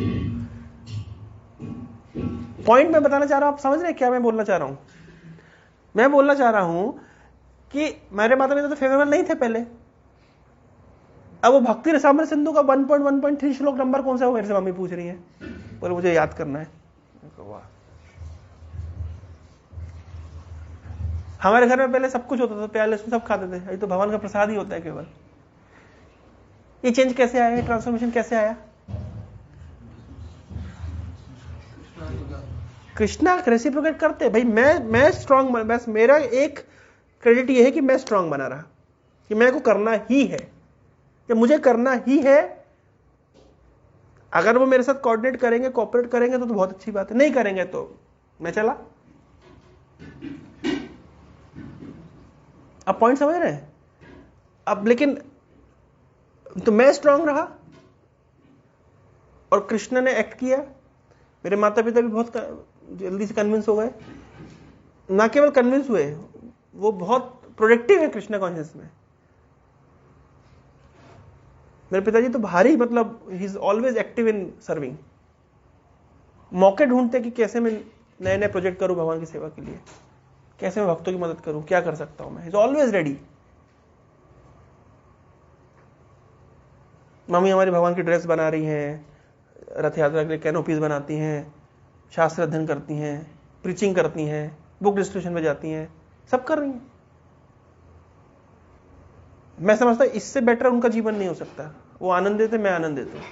पॉइंट मैं बताना चाह रहा हूं, आप समझ रहे हैं क्या मैं बोलना चाह रहा हूं। मैं बोलना चाह रहा हूं कि मेरे माता पिता तो फेवरेबल नहीं थे पहले, अब वो भक्ति रसामृत सिंधु का 1.1.3 श्लोक नंबर कौन सा है वो मेरे से मम्मी पूछ रही है, पर मुझे याद करना है। वाह, हमारे घर में पहले सब कुछ होता था, प्याले से सब खाते थे, अभी तो भगवान का प्रसाद ही होता है केवल। ये चेंज कैसे आया, ट्रांसफॉर्मेशन कैसे आया? कृष्णा रेसिप्रोकेट करते भाई। मैं स्ट्रांग, बस मेरा एक क्रेडिट ये है कि मैं स्ट्रांग बना रहा, कि मेरे को करना ही है, कि मुझे करना ही है। अगर वो मेरे साथ कोऑर्डिनेट करेंगे, कोऑपरेट करेंगे तो बहुत अच्छी बात है, नहीं करेंगे तो मैं चला। अब पॉइंट समझ रहे हैं? अब लेकिन तो मैं स्ट्रांग रहा और कृष्ण ने एक्ट किया। मेरे माता पिता भी बहुत जल्दी से कन्विंस हो गए, ना केवल कन्विंस हुए, वो बहुत प्रोडक्टिव है कृष्ण कॉन्शियस में। मेरे पिताजी तो भारी, मतलब he is always active in serving. मौके ढूंढते कि कैसे मैं नए नए प्रोजेक्ट करूं भगवान की सेवा के लिए, कैसे मैं भक्तों की मदद करूं, क्या कर सकता हूं मैं। He is always ready. Mummy हमारी भगवान की ड्रेस बना रही हैं, रथ यात्रा के लिए कैनोपीज बनाती हैं, शास्त्र अध्ययन करती हैं, प्रीचिंग करती हैं, बुक डिस्ट्रीब्यूशन में जाती हैं, सब कर रही हैं। मैं समझता इससे बेटर उनका जीवन नहीं हो सकता। वो आनंद देते, मैं आनंद देता हूं।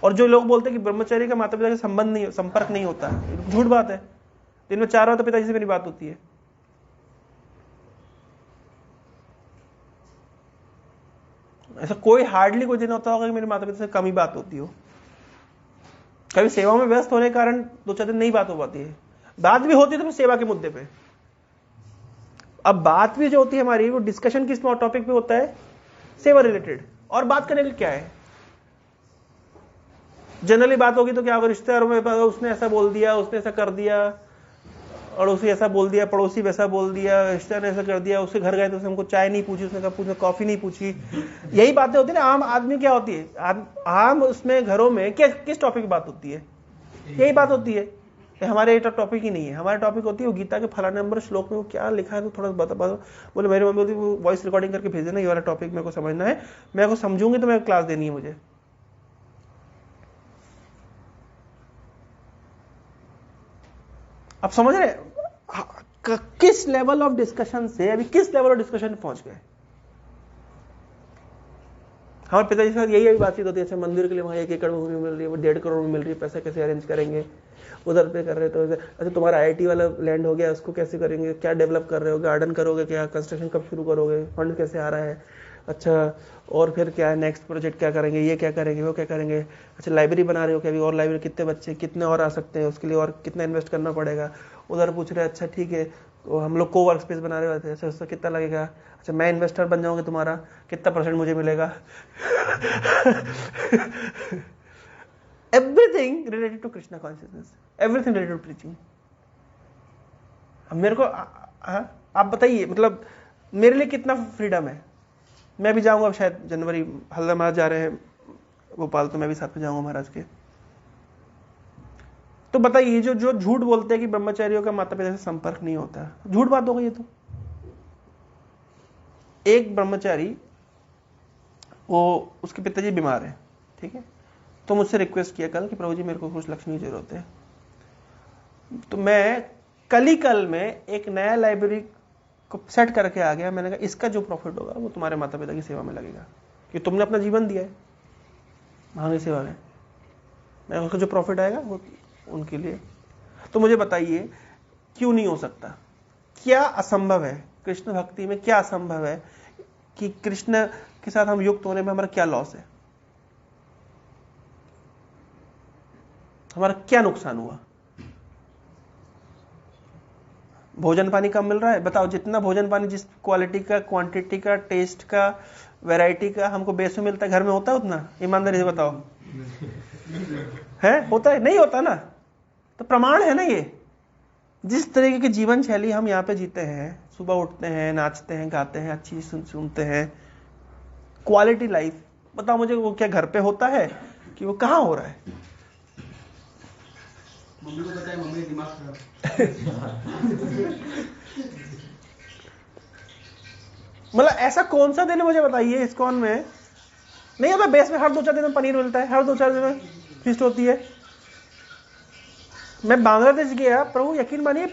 और जो लोग बोलते हैं कि ब्रह्मचर्य का माता पिता के संबंध नहीं, संपर्क नहीं होता, झूठ बात है। दिन में 4 बार तो पिताजी से मेरी बात होती है। ऐसा कोई हार्डली कोई दिन होता होगा कि मेरे माता पिता से कम ही बात होती हो। कभी सेवा में व्यस्त होने के कारण 2-4 दिन नहीं बात हो पाती है, बात भी होती है तो सेवा के मुद्दे पे। अब बात भी जो होती है हमारी, वो डिस्कशन किस टॉपिक पे होता है, सेवा रिलेटेड। और बात करने के क्या है, जनरली बात होगी तो क्या होगा, रिश्तेदारों में उसने ऐसा बोल दिया, उसने ऐसा कर दिया, अड़ोसी ऐसा बोल दिया, पड़ोसी वैसा बोल दिया, रिश्तेदार ने ऐसा कर दिया, उसके घर गए तो उसने हमको चाय नहीं पूछी, उसने कहा कॉफी नहीं पूछी। यही बातें होती है ना। आम आदमी क्या होती है, आम उसमें घरों में किस टॉपिक की बात होती है, यही बात होती है। हमारे ये टॉपिक ही नहीं है। हमारा टॉपिक होती है वो गीता के फलाने नंबर श्लोक में वो क्या लिखा है तो थोड़ा बता। बोले मेरी मम्मी बोलती वो वॉइस रिकॉर्डिंग करके भेज देना, ये वाला टॉपिक मेरे को समझना है, मैं को समझूंगी तो मैं क्लास देनी है मुझे। आप समझ रहे किस लेवल ऑफ डिस्कशन से, अभी किस लेवल ऑफ डिस्कशन पहुंच गए। हमारे पिताजी के साथ यही बातचीत होती है, अच्छा मंदिर के लिए वहां 1 एकड़ भूमि मिल रही है, वो 1.5 करोड़ में मिल रही है, पैसा कैसे अरेंज करेंगे, उधर पे कर रहे तो अच्छा तुम्हारा IIT वाला लैंड हो गया, उसको कैसे करेंगे, क्या डेवलप कर रहे हो, गार्डन करोगे क्या, कंस्ट्रक्शन कब शुरू करोगे, फंड कैसे आ रहा है, अच्छा और फिर क्या है नेक्स्ट प्रोजेक्ट, क्या करेंगे, ये क्या करेंगे, वो क्या करेंगे, अच्छा लाइब्रेरी बना रहे हो क्या, अभी और लाइब्रेरी कितने बच्चे कितने और आ सकते हैं, उसके लिए और कितना इन्वेस्ट करना पड़ेगा। उधर पूछ रहे अच्छा ठीक है तो हम लोग को वर्क स्पेस बना रहे होते हैं, अच्छा उसका कितना लगेगा, अच्छा मैं इन्वेस्टर बन जाऊंगा तुम्हारा, कितना % मुझे मिलेगा। Everything related to Krishna consciousness, everything related to preaching. अब मेरे को आप बताइए, मतलब मेरे लिए कितना फ्रीडम है। मैं भी जाऊंगा शायद जनवरी, हल्दा महाराज जा रहे हैं भोपाल, तो मैं भी साथ में जाऊंगा महाराज के। तो बताइए जो झूठ बोलते हैं कि ब्रह्मचारियों का माता पिता से संपर्क नहीं होता, झूठ बात हो गई। ये तो एक ब्रह्मचारी, वो उसके पिताजी बीमार है, ठीक है, तो मुझसे रिक्वेस्ट किया कल कि प्रभु जी मेरे को कुछ लक्ष्मी की जरूरत है। तो मैं कल में एक नया लाइब्रेरी को सेट करके आ गया। मैंने कहा इसका जो प्रॉफिट होगा वो तुम्हारे माता पिता की सेवा में लगेगा, कि तुमने अपना जीवन दिया है भगवान की सेवा में, मैं उसका जो प्रॉफिट आएगा वो उनके लिए। तो मुझे बताइए क्यों नहीं हो सकता, क्या असंभव है कृष्ण भक्ति में, क्या असंभव है कि कृष्ण के साथ हम युक्त होने में हमारा क्या लॉस है, हमारा क्या नुकसान हुआ। भोजन पानी कम मिल रहा है, बताओ जितना भोजन पानी जिस क्वालिटी का, क्वांटिटी का, टेस्ट का, वैरायटी का हमको बेस में मिलता है, घर में होता है उतना, ईमानदारी से बताओ। है, होता है? नहीं होता ना। तो प्रमाण है ना ये। जिस तरीके की जीवन शैली हम यहाँ पे जीते हैं, सुबह उठते हैं, नाचते हैं, गाते हैं, अच्छी सुनते हैं, क्वालिटी लाइफ, बताओ मुझे वो क्या घर पे होता है कि वो कहाँ हो रहा है? मम्मी को पता है, मम्मी दिमाग खराब। मतलब ऐसा कौन सा दिन है मुझे बताइए इस्कॉन में नहीं होता? बेस में हर 2-4 दिन में पनीर मिलता है, हर 2-4 दिन में फीस्ट होती है। मैं बांग्लादेश गया, प्रभु यकीन मानिए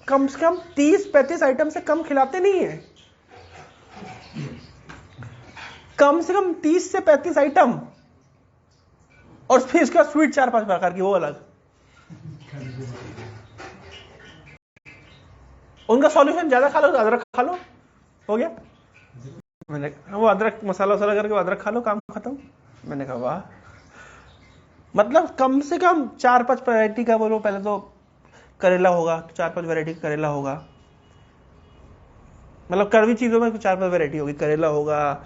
कम से कम 30-35 आइटम से कम खिलाते नहीं है। कम से कम 30 से 35 आइटम, और फिर इसका स्वीट 4-5 प्रकार की, वो अलग। उनका सॉल्यूशन ज्यादा खा लो तो अदरक खा लो, हो गया। मैंने वो अदरक मसाला वसाला करके अदरक खा लो, काम खत्म। मैंने कहा वाह, मतलब कम से कम 4-5 वैरायटी का बोलो। पहले तो करेला होगा, 4-5 वैरायटी का करेला होगा, मतलब कड़वी चीजों में 4-5 वैरायटी होगी। करेला होगा,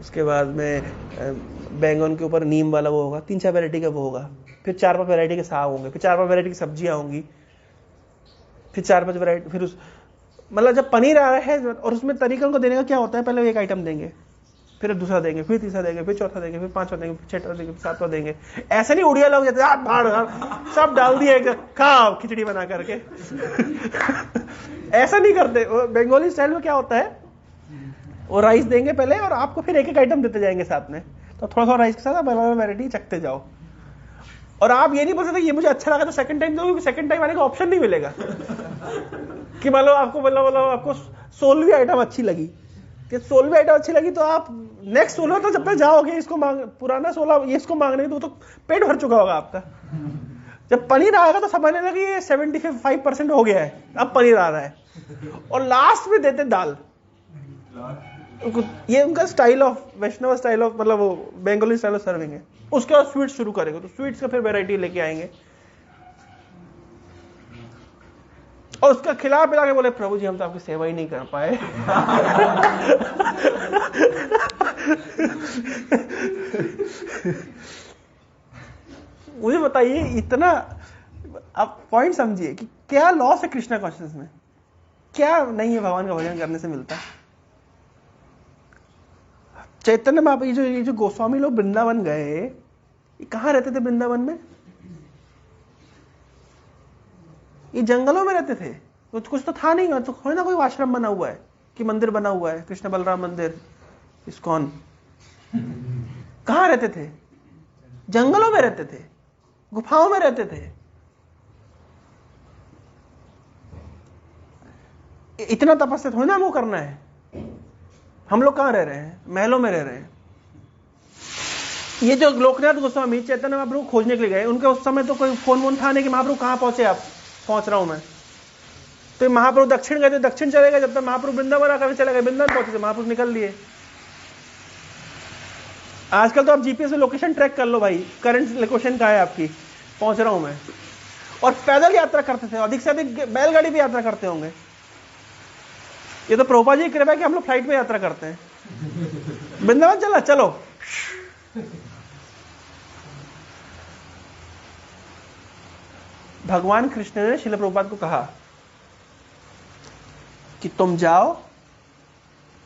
उसके बाद में बैंगन के ऊपर नीम वाला वो होगा, 3-4 वैरायटी का वो होगा। फिर 4-5 वैरायटी के साग होंगे, फिर 4-5 वैरायटी की सब्जियां होंगी, फिर 4-5 वैरायटी। फिर उस मतलब जब पनीर आ रहा है और उसमें तरीका उनको देने का क्या होता है, पहले एक आइटम देंगे, फिर दूसरा देंगे, फिर तीसरा देंगे, फिर चौथा देंगे, फिर पांचवा देंगे, फिर छठा देंगे, फिर सातवां देंगे। ऐसे नहीं उड़िया लोग जाते भाड़ सब डाल दिए खाओ खिचड़ी बना करके। ऐसा नहीं करते। बंगाली स्टाइल में क्या होता है, वो राइस देंगे पहले और आपको फिर एक आइटम देते जाएंगे साथ में। तो थोड़ा थोड़ा राइस के साथ अलग वैरायटी चखते जाओ। और आप ये नहीं बोल सकते ये मुझे अच्छा लगा तो सेकंड टाइम दो, सेकंड टाइम आने का ऑप्शन नहीं मिलेगा। कि मान लो आपको आपको 16वीं आइटम अच्छी लगी, 16वीं आइटम अच्छी लगी तो आप नेक्स्ट 16 तो जब तक जाओगे इसको मांग, पुराना 16 ये इसको मांगने तो पेट भर चुका होगा आपका। जब पनीर आएगा तो समझने लगे ये 75% हो गया है, अब पनीर आ रहा है। और लास्ट में देते दाल। ये उनका style of, Vaishnava style of, मतलब वो बंगाली स्टाइल ऑफ सर्विंग है। उसके बाद स्वीट शुरू करेंगे तो स्वीट्स का फिर वैरायटी लेके आएंगे और उसका खिला पिला के बोले प्रभु जी हम तो आपकी सेवा ही नहीं कर पाए। मुझे बताइए इतना, आप पॉइंट समझिए कि क्या लॉस है कृष्णा कॉन्शियसनेस में, क्या नहीं है भगवान का भजन करने से मिलता। चैतन्य महाप्रभु ये जो गोस्वामी लोग वृंदावन गए, ये कहां रहते थे वृंदावन में? ये जंगलों में रहते थे। कुछ तो था नहीं, तो कोई ना कोई आश्रम बना हुआ है कि मंदिर बना हुआ है, कृष्ण बलराम मंदिर, इस्कॉन। कहां रहते थे? जंगलों में रहते थे, गुफाओं में रहते थे। इतना तपस्या थोड़ी ना हमको करना है। हम लोग कहां रह रहे हैं? महलों में रह रहे हैं। ये जो लोकनाथ गोस्वामी चैतन्य महाप्रभु खोजने के लिए गए, उनके उस समय तो कोई फोन वोन था नहीं कि महाप्रभु कहां पहुंचे, आप पहुंच रहा हूं मैं। तो महाप्रभु दक्षिण गए थे, दक्षिण चले गए, जब तक महाप्रभु वृंदावन आकर चले गए, वृंदावन पहुंचे थे, महाप्रभु निकल लिए। आजकल तो आप जीपीएस में लोकेशन ट्रैक कर लो भाई, करंट लोकेशन कहां है आपकी, पहुंच रहा हूं मैं। और पैदल यात्रा करते थे, अधिक से अधिक बैलगाड़ी पे यात्रा करते होंगे। ये तो प्रभुपाद जी की कृपा है कि हम लोग फ्लाइट में यात्रा करते हैं। वृंदावन चला, चलो। भगवान कृष्ण ने श्रील प्रभुपाद को कहा कि तुम जाओ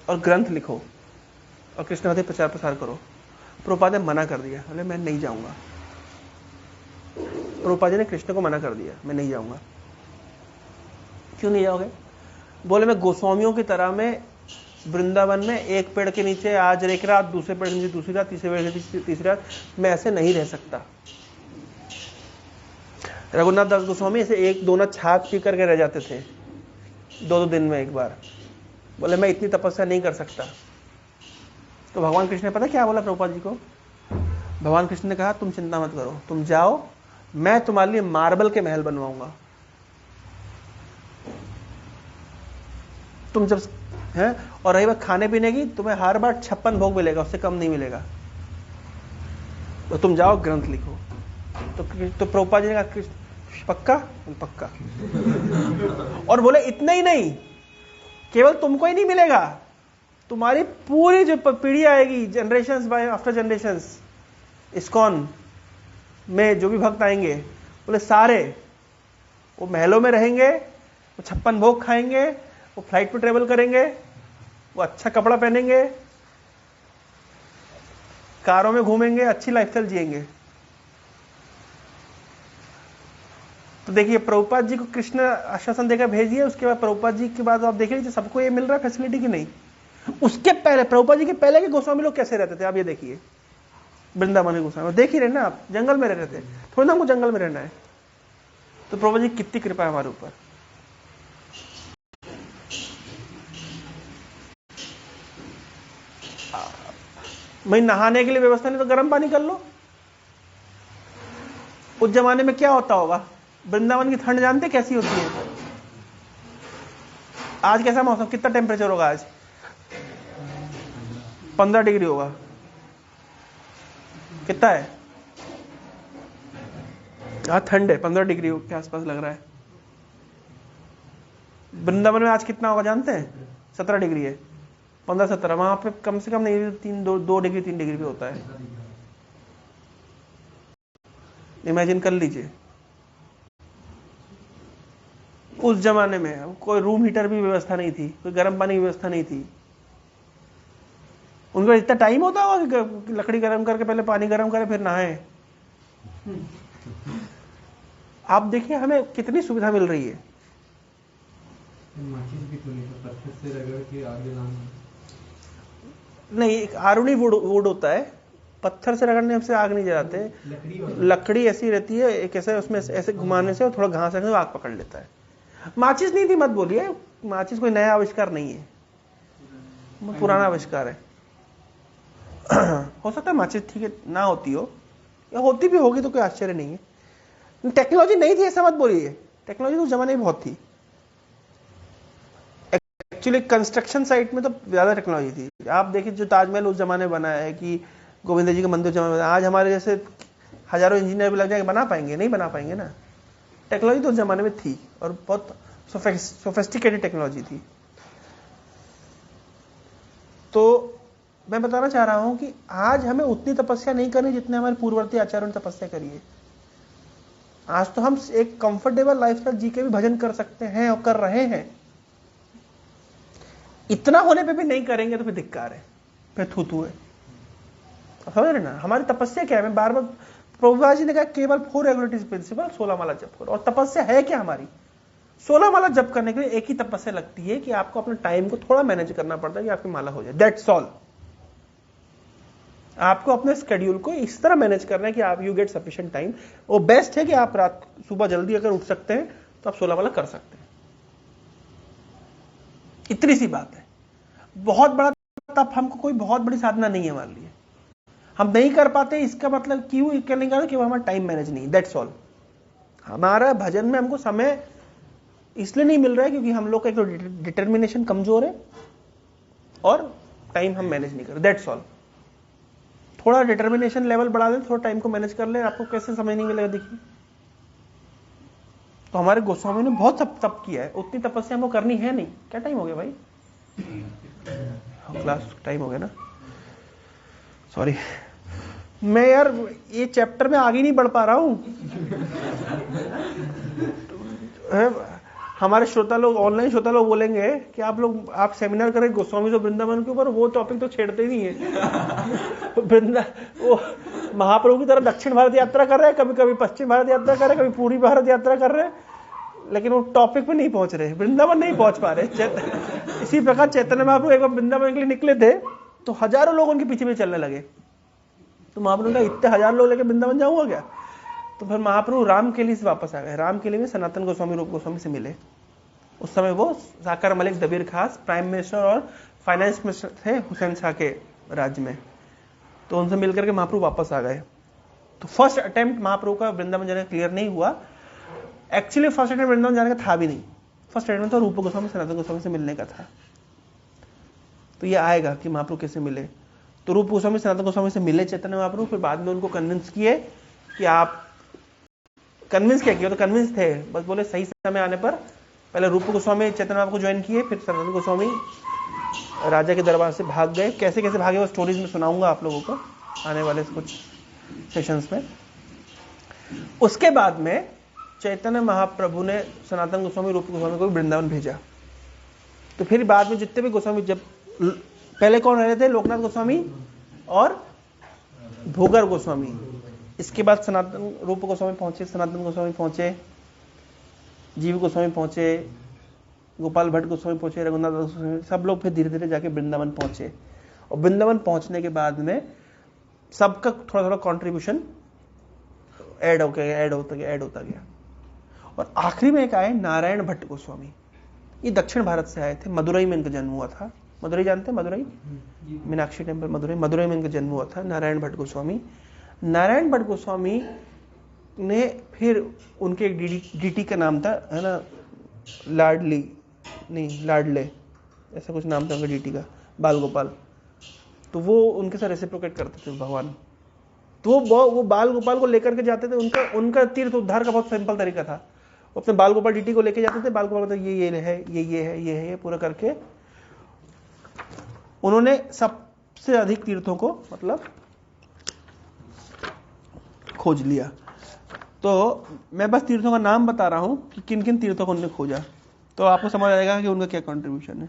और ग्रंथ लिखो और कृष्ण भक्ति प्रचार प्रसार करो। प्रभुपाद ने मना कर दिया, बोले मैं नहीं जाऊंगा। प्रभुपाद जी ने कृष्ण को मना कर दिया, मैं नहीं जाऊंगा। क्यों नहीं जाओगे? बोले मैं गोस्वामियों की तरह में वृंदावन में एक पेड़ के नीचे आज एक रात, दूसरे पेड़ के नीचे दूसरी रात, तीसरे पेड़ के नीचे तीसरी रात, मैं ऐसे नहीं रह सकता। रघुनाथ दास गोस्वामी ऐसे 1-2 छाछ पी करके रह जाते थे 2-2 दिन में एक बार। बोले मैं इतनी तपस्या नहीं कर सकता। तो भगवान कृष्ण ने पता क्या बोला प्रभुपाद जी को? भगवान कृष्ण ने कहा तुम चिंता मत करो, तुम जाओ, मैं तुम्हारे लिए मार्बल के महल बनवाऊंगा। तुम जब है, और रही बात खाने पीने की, तुम्हें हर बार 56 भोग मिलेगा, उससे कम नहीं मिलेगा। तो तुम जाओ ग्रंथ लिखो। तो प्रभुपाद जी ने कहा पक्का? पक्का। और बोले इतना ही नहीं, केवल तुमको ही नहीं मिलेगा, तुम्हारी पूरी जो पीढ़ी आएगी, generations by after generations, ISKCON में जो भी भक्त आएंगे बोले सारे वो महलों में रहेंगे, वो 56 भोग खाएंगे, वो फ्लाइट पे ट्रेवल करेंगे, वो अच्छा कपड़ा पहनेंगे, कारों में घूमेंगे, अच्छी लाइफस्टाइल जिएंगे। तो देखिए प्रभुपाद जी को कृष्ण आश्वासन देकर भेज दिया, उसके बाद प्रभुपाद जी के बाद आप देख लीजिए सबको ये मिल रहा है फैसिलिटी की नहीं। उसके पहले प्रभुपाद जी के पहले के गोस्वामी लोग कैसे रहते थे आप ये देखिए, वृंदावन के गोस्वामी देख ही रहे ना आप, जंगल में रह रहे थे, थोड़ा ना हमको जंगल में रहना है। तो प्रभुपाद जी कितनी कृपा है हमारे ऊपर। भाई नहाने के लिए व्यवस्था नहीं तो गर्म पानी कर लो। उस जमाने में क्या होता होगा, वृंदावन की ठंड जानते कैसी होती है? आज कैसा मौसम, कितना टेम्परेचर होगा आज? 15 डिग्री होगा। कितना है आज? ठंड है, 15 डिग्री के आसपास लग रहा है। वृंदावन में आज कितना होगा जानते हैं? 17 डिग्री है, 15-17। वहां पे कम से कम नहीं 2 डिग्री 3 डिग्री पे होता है। इमेजिन कर लीजिए उस जमाने में कोई रूम हीटर भी व्यवस्था नहीं थी, कोई गर्म पानी की व्यवस्था नहीं थी। उनको इतना टाइम होता होगा कि लकड़ी गर्म करके पहले पानी गर्म करे फिर नहाए। आप देखिए हमें कितनी सुविधा मिल रही है। नहीं, एक आरुणी वुड होता है, पत्थर से रगड़ने से आग नहीं जलाते। लकड़ी ऐसी रहती है, एक ऐसे उसमें ऐसे घुमाने से और थोड़ा घास रखने से आग पकड़ लेता है। माचिस नहीं थी मत बोलिए, माचिस कोई नया आविष्कार नहीं है, पुराना आविष्कार है। हो सकता है माचिस ठीक है ना होती हो, या होती भी होगी तो कोई आश्चर्य नहीं है। टेक्नोलॉजी नहीं थी ऐसा मत बोलिए, टेक्नोलॉजी उस जमाने में बहुत थी। एक्चुअली कंस्ट्रक्शन साइट में तो ज्यादा टेक्नोलॉजी थी। आप देखिए जो ताजमहल उस जमाने में बना है, कि गोविंद जी के मंदिर जमाने में, आज हमारे जैसे हजारों इंजीनियर भी लग जाएंगे, बना पाएंगे? नहीं बना पाएंगे ना। टेक्नोलॉजी तो उस जमाने में थी और बहुत सोफिस्टिकेटेड टेक्नोलॉजी थी। तो मैं बताना चाह रहा हूं कि आज हमें उतनी तपस्या नहीं करनी जितने हमारे पूर्ववर्ती आचार्यों ने तपस्या करी है। आज तो हम एक कंफर्टेबल लाइफस्टाइल जी के भी भजन कर सकते हैं और कर रहे हैं। इतना होने पे भी नहीं करेंगे तो फिर धिक्कार है, फिर थू है। समझ रहे ना हमारी तपस्या क्या है? मैं बार बार, प्रभुपाद जी ने कहा केवल 4 रेगुलेटरी प्रिंसिपल, 16 माला जप करो। और तपस्या है क्या हमारी? 16 माला जप करने के लिए एक ही तपस्या लगती है कि आपको अपने टाइम को थोड़ा मैनेज करना पड़ता है कि आपकी माला हो जाए। That's all. आपको अपने स्केड्यूल को इस तरह मैनेज करना है कि आप यू गेट सफिशिएंट टाइम। वो बेस्ट है कि आप रात सुबह जल्दी अगर उठ सकते हैं तो आप 16 माला कर सकते हैं। इतनी सी बात है। बहुत बड़ा तप हमको कोई बहुत बड़ी साधना नहीं है हमारे लिए। हम नहीं कर पाते इसका मतलब क्यों नहीं कर रहे कि हमारा टाइम मैनेज नहीं। That's all. हमारा भजन में हमको समय इसलिए नहीं मिल रहा है क्योंकि हम लोग का एक तो डिटर्मिनेशन कमजोर है और टाइम हम मैनेज नहीं कर रहे। That's all. थोड़ा डिटर्मिनेशन लेवल बढ़ा दें, थोड़ा टाइम को मैनेज कर ले, आपको कैसे समय नहीं मिलेगा देखिए। तो हमारे गोस्वामी ने बहुत तप किया है, उतनी तपस्या हमको करनी है नहीं। क्या टाइम हो गया भाई? क्लास टाइम हो गया ना, सॉरी। मैं यार ये चैप्टर में आगे नहीं बढ़ पा रहा हूं। हमारे श्रोता लोग, ऑनलाइन श्रोता लोग बोलेंगे कि आप सेमिनार करें गोस्वामी तो वृंदावन के ऊपर, वो टॉपिक तो छेड़ते ही नहीं है। वो महाप्रभु की तरह दक्षिण भारत यात्रा कर रहे हैं, कभी कभी पश्चिम भारत यात्रा कर रहे हैं, कभी पूर्वी भारत यात्रा कर रहे हैं, लेकिन वो टॉपिक पे नहीं पहुंच रहे, वृंदावन नहीं पहुंच पा रहे। इसी प्रकार चैतन्य महाप्रभु एक बार वृंदावन के लिए निकले थे तो हजारों लोग उनके पीछे चलने लगे। तो महाप्रभु ने कहा इतने हजार लोग लेके वृंदावन जाऊंगा क्या? तो फिर महाप्रभु रामकेली से वापस आ गए। रामकेली में सनातन गोस्वामी, रूप गोस्वामी से मिले। उस समय वो साकर मलिक दबीर खास प्राइम मिनिस्टर और फाइनेंस मिनिस्टर थे हुसैन शाह के राज्य में। तो उनसे मिलकर के महाप्रभु वापस आ गए। तो फर्स्ट अटेम्प्ट महाप्रभु का वृंदावन जाने का क्लियर नहीं हुआ। एक्चुअली फर्स्ट अटेम्प्ट वृंदावन जाने का था भी नहीं। फर्स्ट अटेम्प्ट तो रूप गोस्वामी सनातन गोस्वामी से मिलने का था। तो ये आएगा कि महाप्रभु कैसे मिले। तो रूप गोस्वामी सनातन गोस्वामी से मिले चैतन्य महाप्रभु, फिर बाद में उनको कन्विंस किए कि आप कन्विंस क्या किया, तो कन्विंस थे, बस बोले सही समय आने पर। पहले रूप गोस्वामी चैतन्य महाप्रभु को ज्वाइन किए, फिर सनातन गोस्वामी राजा के दरबार से भाग गए। कैसे कैसे भागे वो स्टोरीज में सुनाऊंगा आप लोगों को आने वाले कुछ सेशंस में। उसके बाद में चैतन्य महाप्रभु ने सनातन गोस्वामी, रूप गोस्वामी को वृंदावन भेजा। तो फिर बाद में जितने भी गोस्वामी, जब पहले कौन रहे थे, लोकनाथ गोस्वामी और भूगर गोस्वामी। इसके बाद सनातन रूप गोस्वामी पहुंचे, सनातन गोस्वामी पहुंचे, जीव गोस्वामी पहुंचे, गोपाल भट्ट गोस्वामी पहुंचे, रघुनाथ गोस्वामी, सब लोग फिर धीरे धीरे जाके वृंदावन पहुंचे। और वृंदावन पहुंचने के बाद में सबका थोड़ा थोड़ा कंट्रीब्यूशन ऐड होता गया। और आखिरी में एक आए नारायण भट्ट गोस्वामी। ये दक्षिण भारत से आए थे, मदुरई में इनका जन्म हुआ था। मदुरई जानते हैं? मदुरई मीनाक्षी टेम्पल, मदुरई में इनका जन्म हुआ था, नारायण भट्ट गोस्वामी। नारायण भट्ट गोस्वामी ने फिर उनके एक डीटी का नाम था, है ना, लाडले, ऐसा कुछ नाम था उनका डीटी का, बाल गोपाल। तो वो उनके साथ रेसिप्रोकेट करते थे भगवान। तो वो बाल गोपाल को लेकर के जाते थे। उनका तीर्थ उद्धार का बहुत सिंपल तरीका था। वो अपने बाल गोपाल डीटी को लेके जाते थे, बाल गोपाल ये है पूरा करके उन्होंने सबसे अधिक तीर्थों को मतलब खोज लिया। तो मैं बस तीर्थों का नाम बता रहा हूं कि किन किन तीर्थों को उन्होंने खोजा, तो आपको समझ आएगा कि उनका क्या कंट्रीब्यूशन है।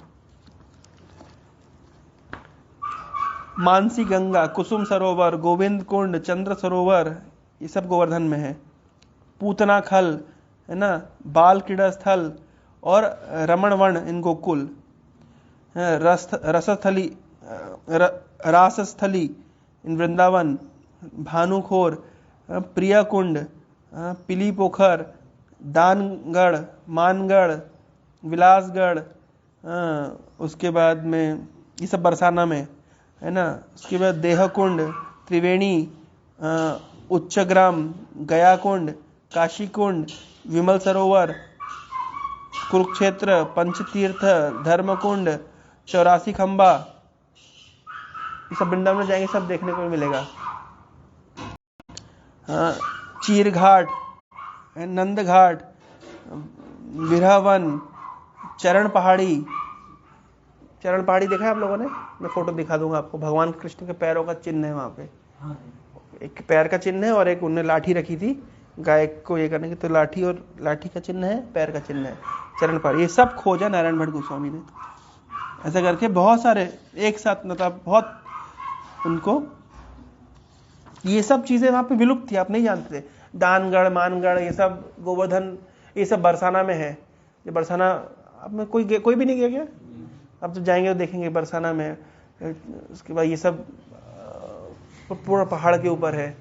मानसी गंगा, कुसुम सरोवर, गोविंद कुंड, चंद्र सरोवर, ये सब गोवर्धन में है। पूतना खल, है ना, बाल क्रीड़ा स्थल और रमण वन इन गोकुल, रासस्थली इन वृंदावन, भानुखोर, प्रिया कुंड, पिली पोखर, दानगढ़, मानगढ़, विलासगढ़, उसके बाद में ये सब बरसाना में, है ना। उसके बाद देहकुंड, त्रिवेणी, उच्चग्राम, गया कुंड, काशी कुंड, विमल सरोवर, कुरुक्षेत्र, पंचतीर्थ, धर्मकुंड, 84 खंबा, ये सब वृंदावन में जाएंगे सब देखने को मिलेगा। चीर घाट, नंद घाट, विरहवन, चरण पहाड़ी देखा है आप लोगों ने? मैं फोटो दिखा दूंगा आपको। भगवान कृष्ण के पैरों का चिन्ह है वहां पे। एक पैर का चिन्ह है और एक उन्होंने लाठी रखी थी गाय को ये करने की, तो लाठी का चिन्ह है, पैर का चिन्ह है, चरण पहाड़ी। ये सब खोजा नारायण भट्ट गोस्वामी ने। ऐसा करके बहुत सारे एक साथ, मतलब बहुत उनको ये सब चीजें वहां पे विलुप्त थी, आप नहीं जानते थे। दानगढ़, मानगढ़, ये सब गोवर्धन, ये सब बरसाना में है। ये बरसाना अब में कोई भी नहीं गया क्या? अब तो जाएंगे तो देखेंगे बरसाना में। उसके बाद ये सब पूरा पहाड़ के ऊपर है।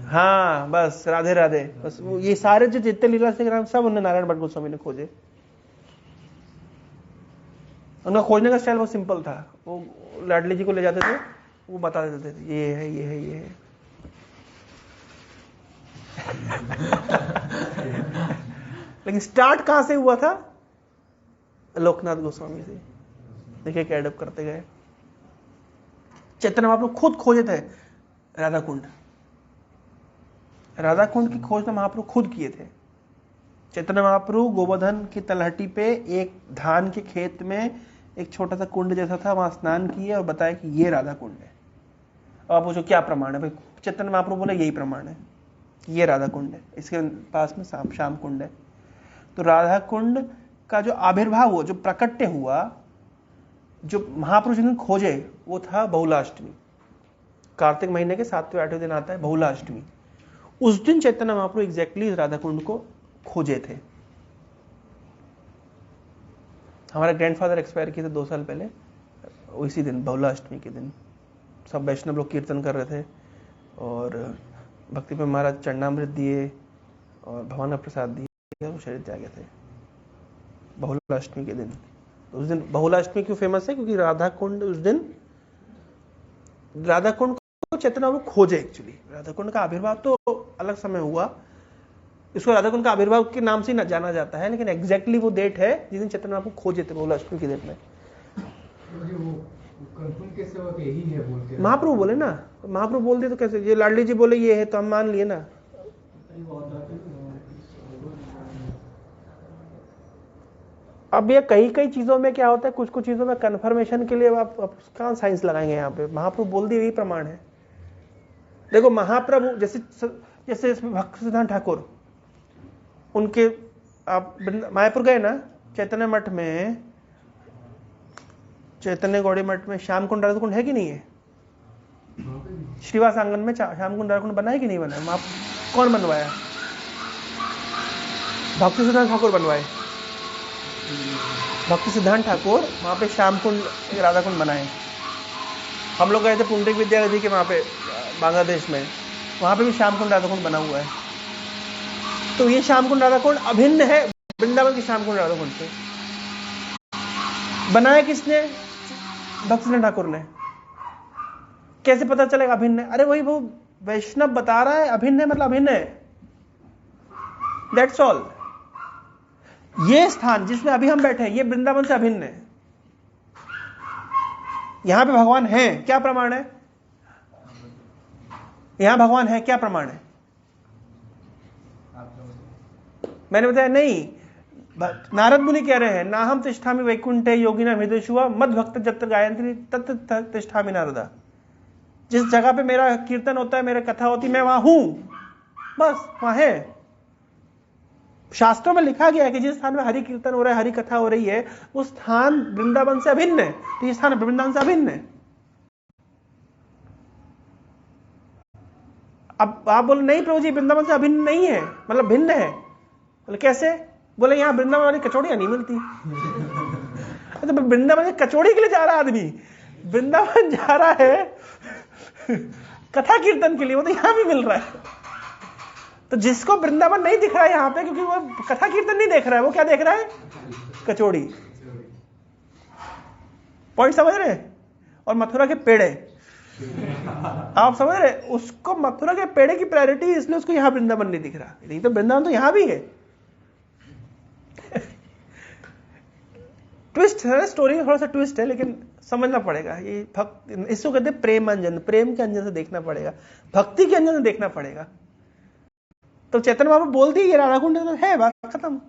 हाँ बस, राधे राधे, बस ये सारे जो जितने लीला से ग्राम सब उन्हें नारायण भट्ट गोस्वामी ने खोजे। उनका खोजने का स्टाइल बहुत सिंपल था। वो लाडली जी को ले जाते थे, वो बता देते थे ये है, ये है, ये है। लेकिन स्टार्ट कहां से हुआ था? लोकनाथ गोस्वामी से। देखिए क्या एडप्ट करते गए। चैतन्य महाप्रभु खुद खोजे थे राधा कुंड की खोज तो महाप्रभु खुद किए थे। चैतन्य महाप्रभु गोवर्धन की तलहटी पे एक धान के खेत में एक छोटा सा कुंड जैसा था, वहां स्नान किए और बताया कि ये राधा कुंड है। और आप पूछो क्या प्रमाण है? भाई चैतन्य महाप्रभु बोले यही प्रमाण है, ये राधा कुंड है, इसके पास में श्याम कुंड है। तो राधा कुंड का जो आविर्भाव हुआ, जो प्रकट्य हुआ, जो महापुरुष जिन्होंने खोजे, वो था बहुलाष्टमी। कार्तिक महीने के 7वें 8वें दिन आता है बहुलाष्टमी। उस दिन चैतन्य महाप्रभु एग्जैक्टली राधा कुंड को खोजे थे। हमारे ग्रैंडफादर एक्सपायर किए थे 2 साल पहले, उसी दिन बहुलाष्टमी के दिन सब वैष्णव लोग कीर्तन कर रहे थे और भक्ति पे महाराज चरणामृत दिए और भगवान का प्रसाद दिए, वो शरीर त्यागे थे बहुलाष्टमी के दिन। तो उस दिन बहुलाष्टमी क्यों फेमस है? क्योंकि राधा कुंड, उस दिन राधा कुंड को चैतन्य वो खोजे। एक्चुअली राधा कुंड का आविर्भाव तो अलग समय हुआ, इसको राधा कुंड का आविर्भाव के नाम से जाना जाता है, लेकिन एग्जैक्टली वो डेट है जिस दिन चैतन्य आपको खोजे थे बहुलाष्टमी के दिन में। महाप्रभु बोले ना, महाप्रभु बोल दिए तो कैसे? ये लाडली जी बोले ये है तो हम मान लिए ना। अब ये कई चीजों में क्या होता है, कुछ चीजों में कंफर्मेशन के लिए आप कहां साइंस लगाएंगे? यहाँ पे महाप्रभु बोल दिए यही प्रमाण है। देखो महाप्रभु जैसे जैसे इसमें भक्त सिद्धांत ठाकुर, उनके आप मायापुर गए ना, चैतन्य मठ में, चैतन्य गौड़ी मठ में श्याम कुंड राधा कुंड है कि नहीं है? श्रीवास आंगन में श्याम कुंड राधा कुंड बना है कि नहीं बना? वहां कौन बनवाया? भक्ति सिद्धांत ठाकुर बनवाए। भक्ति सिद्धांत ठाकुर वहां पे श्याम कुंड राधा कुंड बनाए। हम लोग गए थे पुंडरिक विद्यार्थी के वहां पे बांग्लादेश में, वहां पे भी श्याम कुंड राधा कुंड बना हुआ है। तो ये श्याम कुंड राधा कुंड अभिन्न है वृंदावन की श्याम कुंड राधा कुंड से। बनाया किसने? भक्ति सिद्धांत ठाकुर ने। कैसे पता चलेगा अभिन्न है? अरे वही वो वैष्णव बता रहा है अभिन्न है, मतलब अभिन्न है, दैट्स ऑल। ये स्थान जिसमें अभी हम बैठे हैं ये वृंदावन से अभिन्न है। यहां पे भगवान है, क्या प्रमाण है? यहां भगवान है, क्या प्रमाण है? मैंने बताया नहीं, नारद मुनि कह रहे हैं ना हम तिष्ठामि वैकुंठे योगिना हृदयेषु मद भक्त जत्र गायत्री तत्र तिष्ठामि नारदा। जिस जगह पे मेरा कीर्तन होता है, मेरा कथा होती है, मैं वहां हूं, बस वहां है। शास्त्रों में लिखा गया है कि जिस स्थान में हरि कीर्तन हो रहा है, हरि कथा हो रही है, वो स्थान वृंदावन से अभिन्न है। तो ये स्थान वृंदावन से अभिन्न है। अब आप बोले नहीं प्रभु जी वृंदावन से अभिन्न नहीं है, मतलब भिन्न है। बोले कैसे? बोले यहां वृंदावन वाली कचौड़ियां नहीं मिलती। तो वृंदावन कचौड़ी के लिए जा रहा आदमी, वृंदावन जा रहा है कथा कीर्तन के लिए, वो तो यहां भी मिल रहा है। तो जिसको वृंदावन नहीं दिख रहा है यहां पे, क्योंकि वो कथा कीर्तन नहीं देख रहा है, वो क्या देख रहा है? कचौड़ी। पॉइंट समझ रहे? और मथुरा के पेड़े, आप समझ रहे? उसको मथुरा के पेड़े की प्रायोरिटी, इसलिए उसको यहां वृंदावन नहीं दिख रहा। नहीं तो वृंदावन तो यहां भी है। ट्विस्ट है, स्टोरी में थोड़ा सा ट्विस्ट है, लेकिन समझना पड़ेगा। ये भक्त, इसको कहते हैं प्रेम अंजन, प्रेम के अंजन से देखना पड़ेगा, भक्ति के अंजन से देखना पड़ेगा। तो चैतन्य बाबू बोल दिए ये राधा कुंड है, बात खत्म।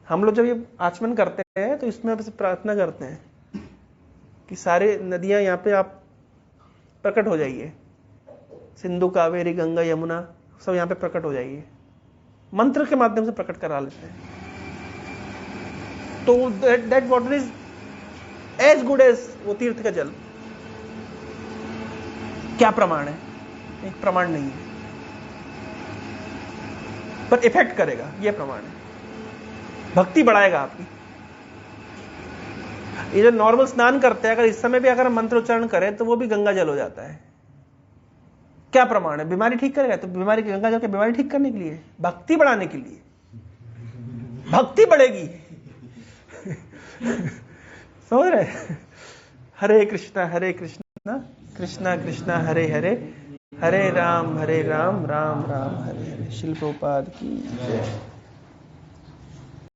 हम लोग जब ये आचमन करते हैं तो इसमें प्रार्थना करते हैं कि सारे नदियां यहाँ पे आप प्रकट हो जाइए, सिंधु कावेरी गंगा यमुना सब यहाँ पे प्रकट हो जाइए। मंत्र के माध्यम से प्रकट करा लेते हैं। तो that water is as good as वो तीर्थ का जल। क्या प्रमाण है? एक प्रमाण नहीं है, पर इफेक्ट करेगा, यह प्रमाण है। भक्ति बढ़ाएगा आपकी। ये जो नॉर्मल स्नान करते हैं, अगर इस समय भी अगर मंत्र उच्चारण करें तो वो भी गंगा जल हो जाता है। क्या प्रमाण है? बीमारी ठीक करेगा। तो बीमारी गंगा जल के बीमारी ठीक करने के लिए, भक्ति बढ़ाने के लिए, भक्ति बढ़ेगी। समझ रहे? हरे कृष्णा कृष्णा कृष्णा हरे हरे, हरे राम राम राम हरे हरे। शिल प्रभुपाद की जय।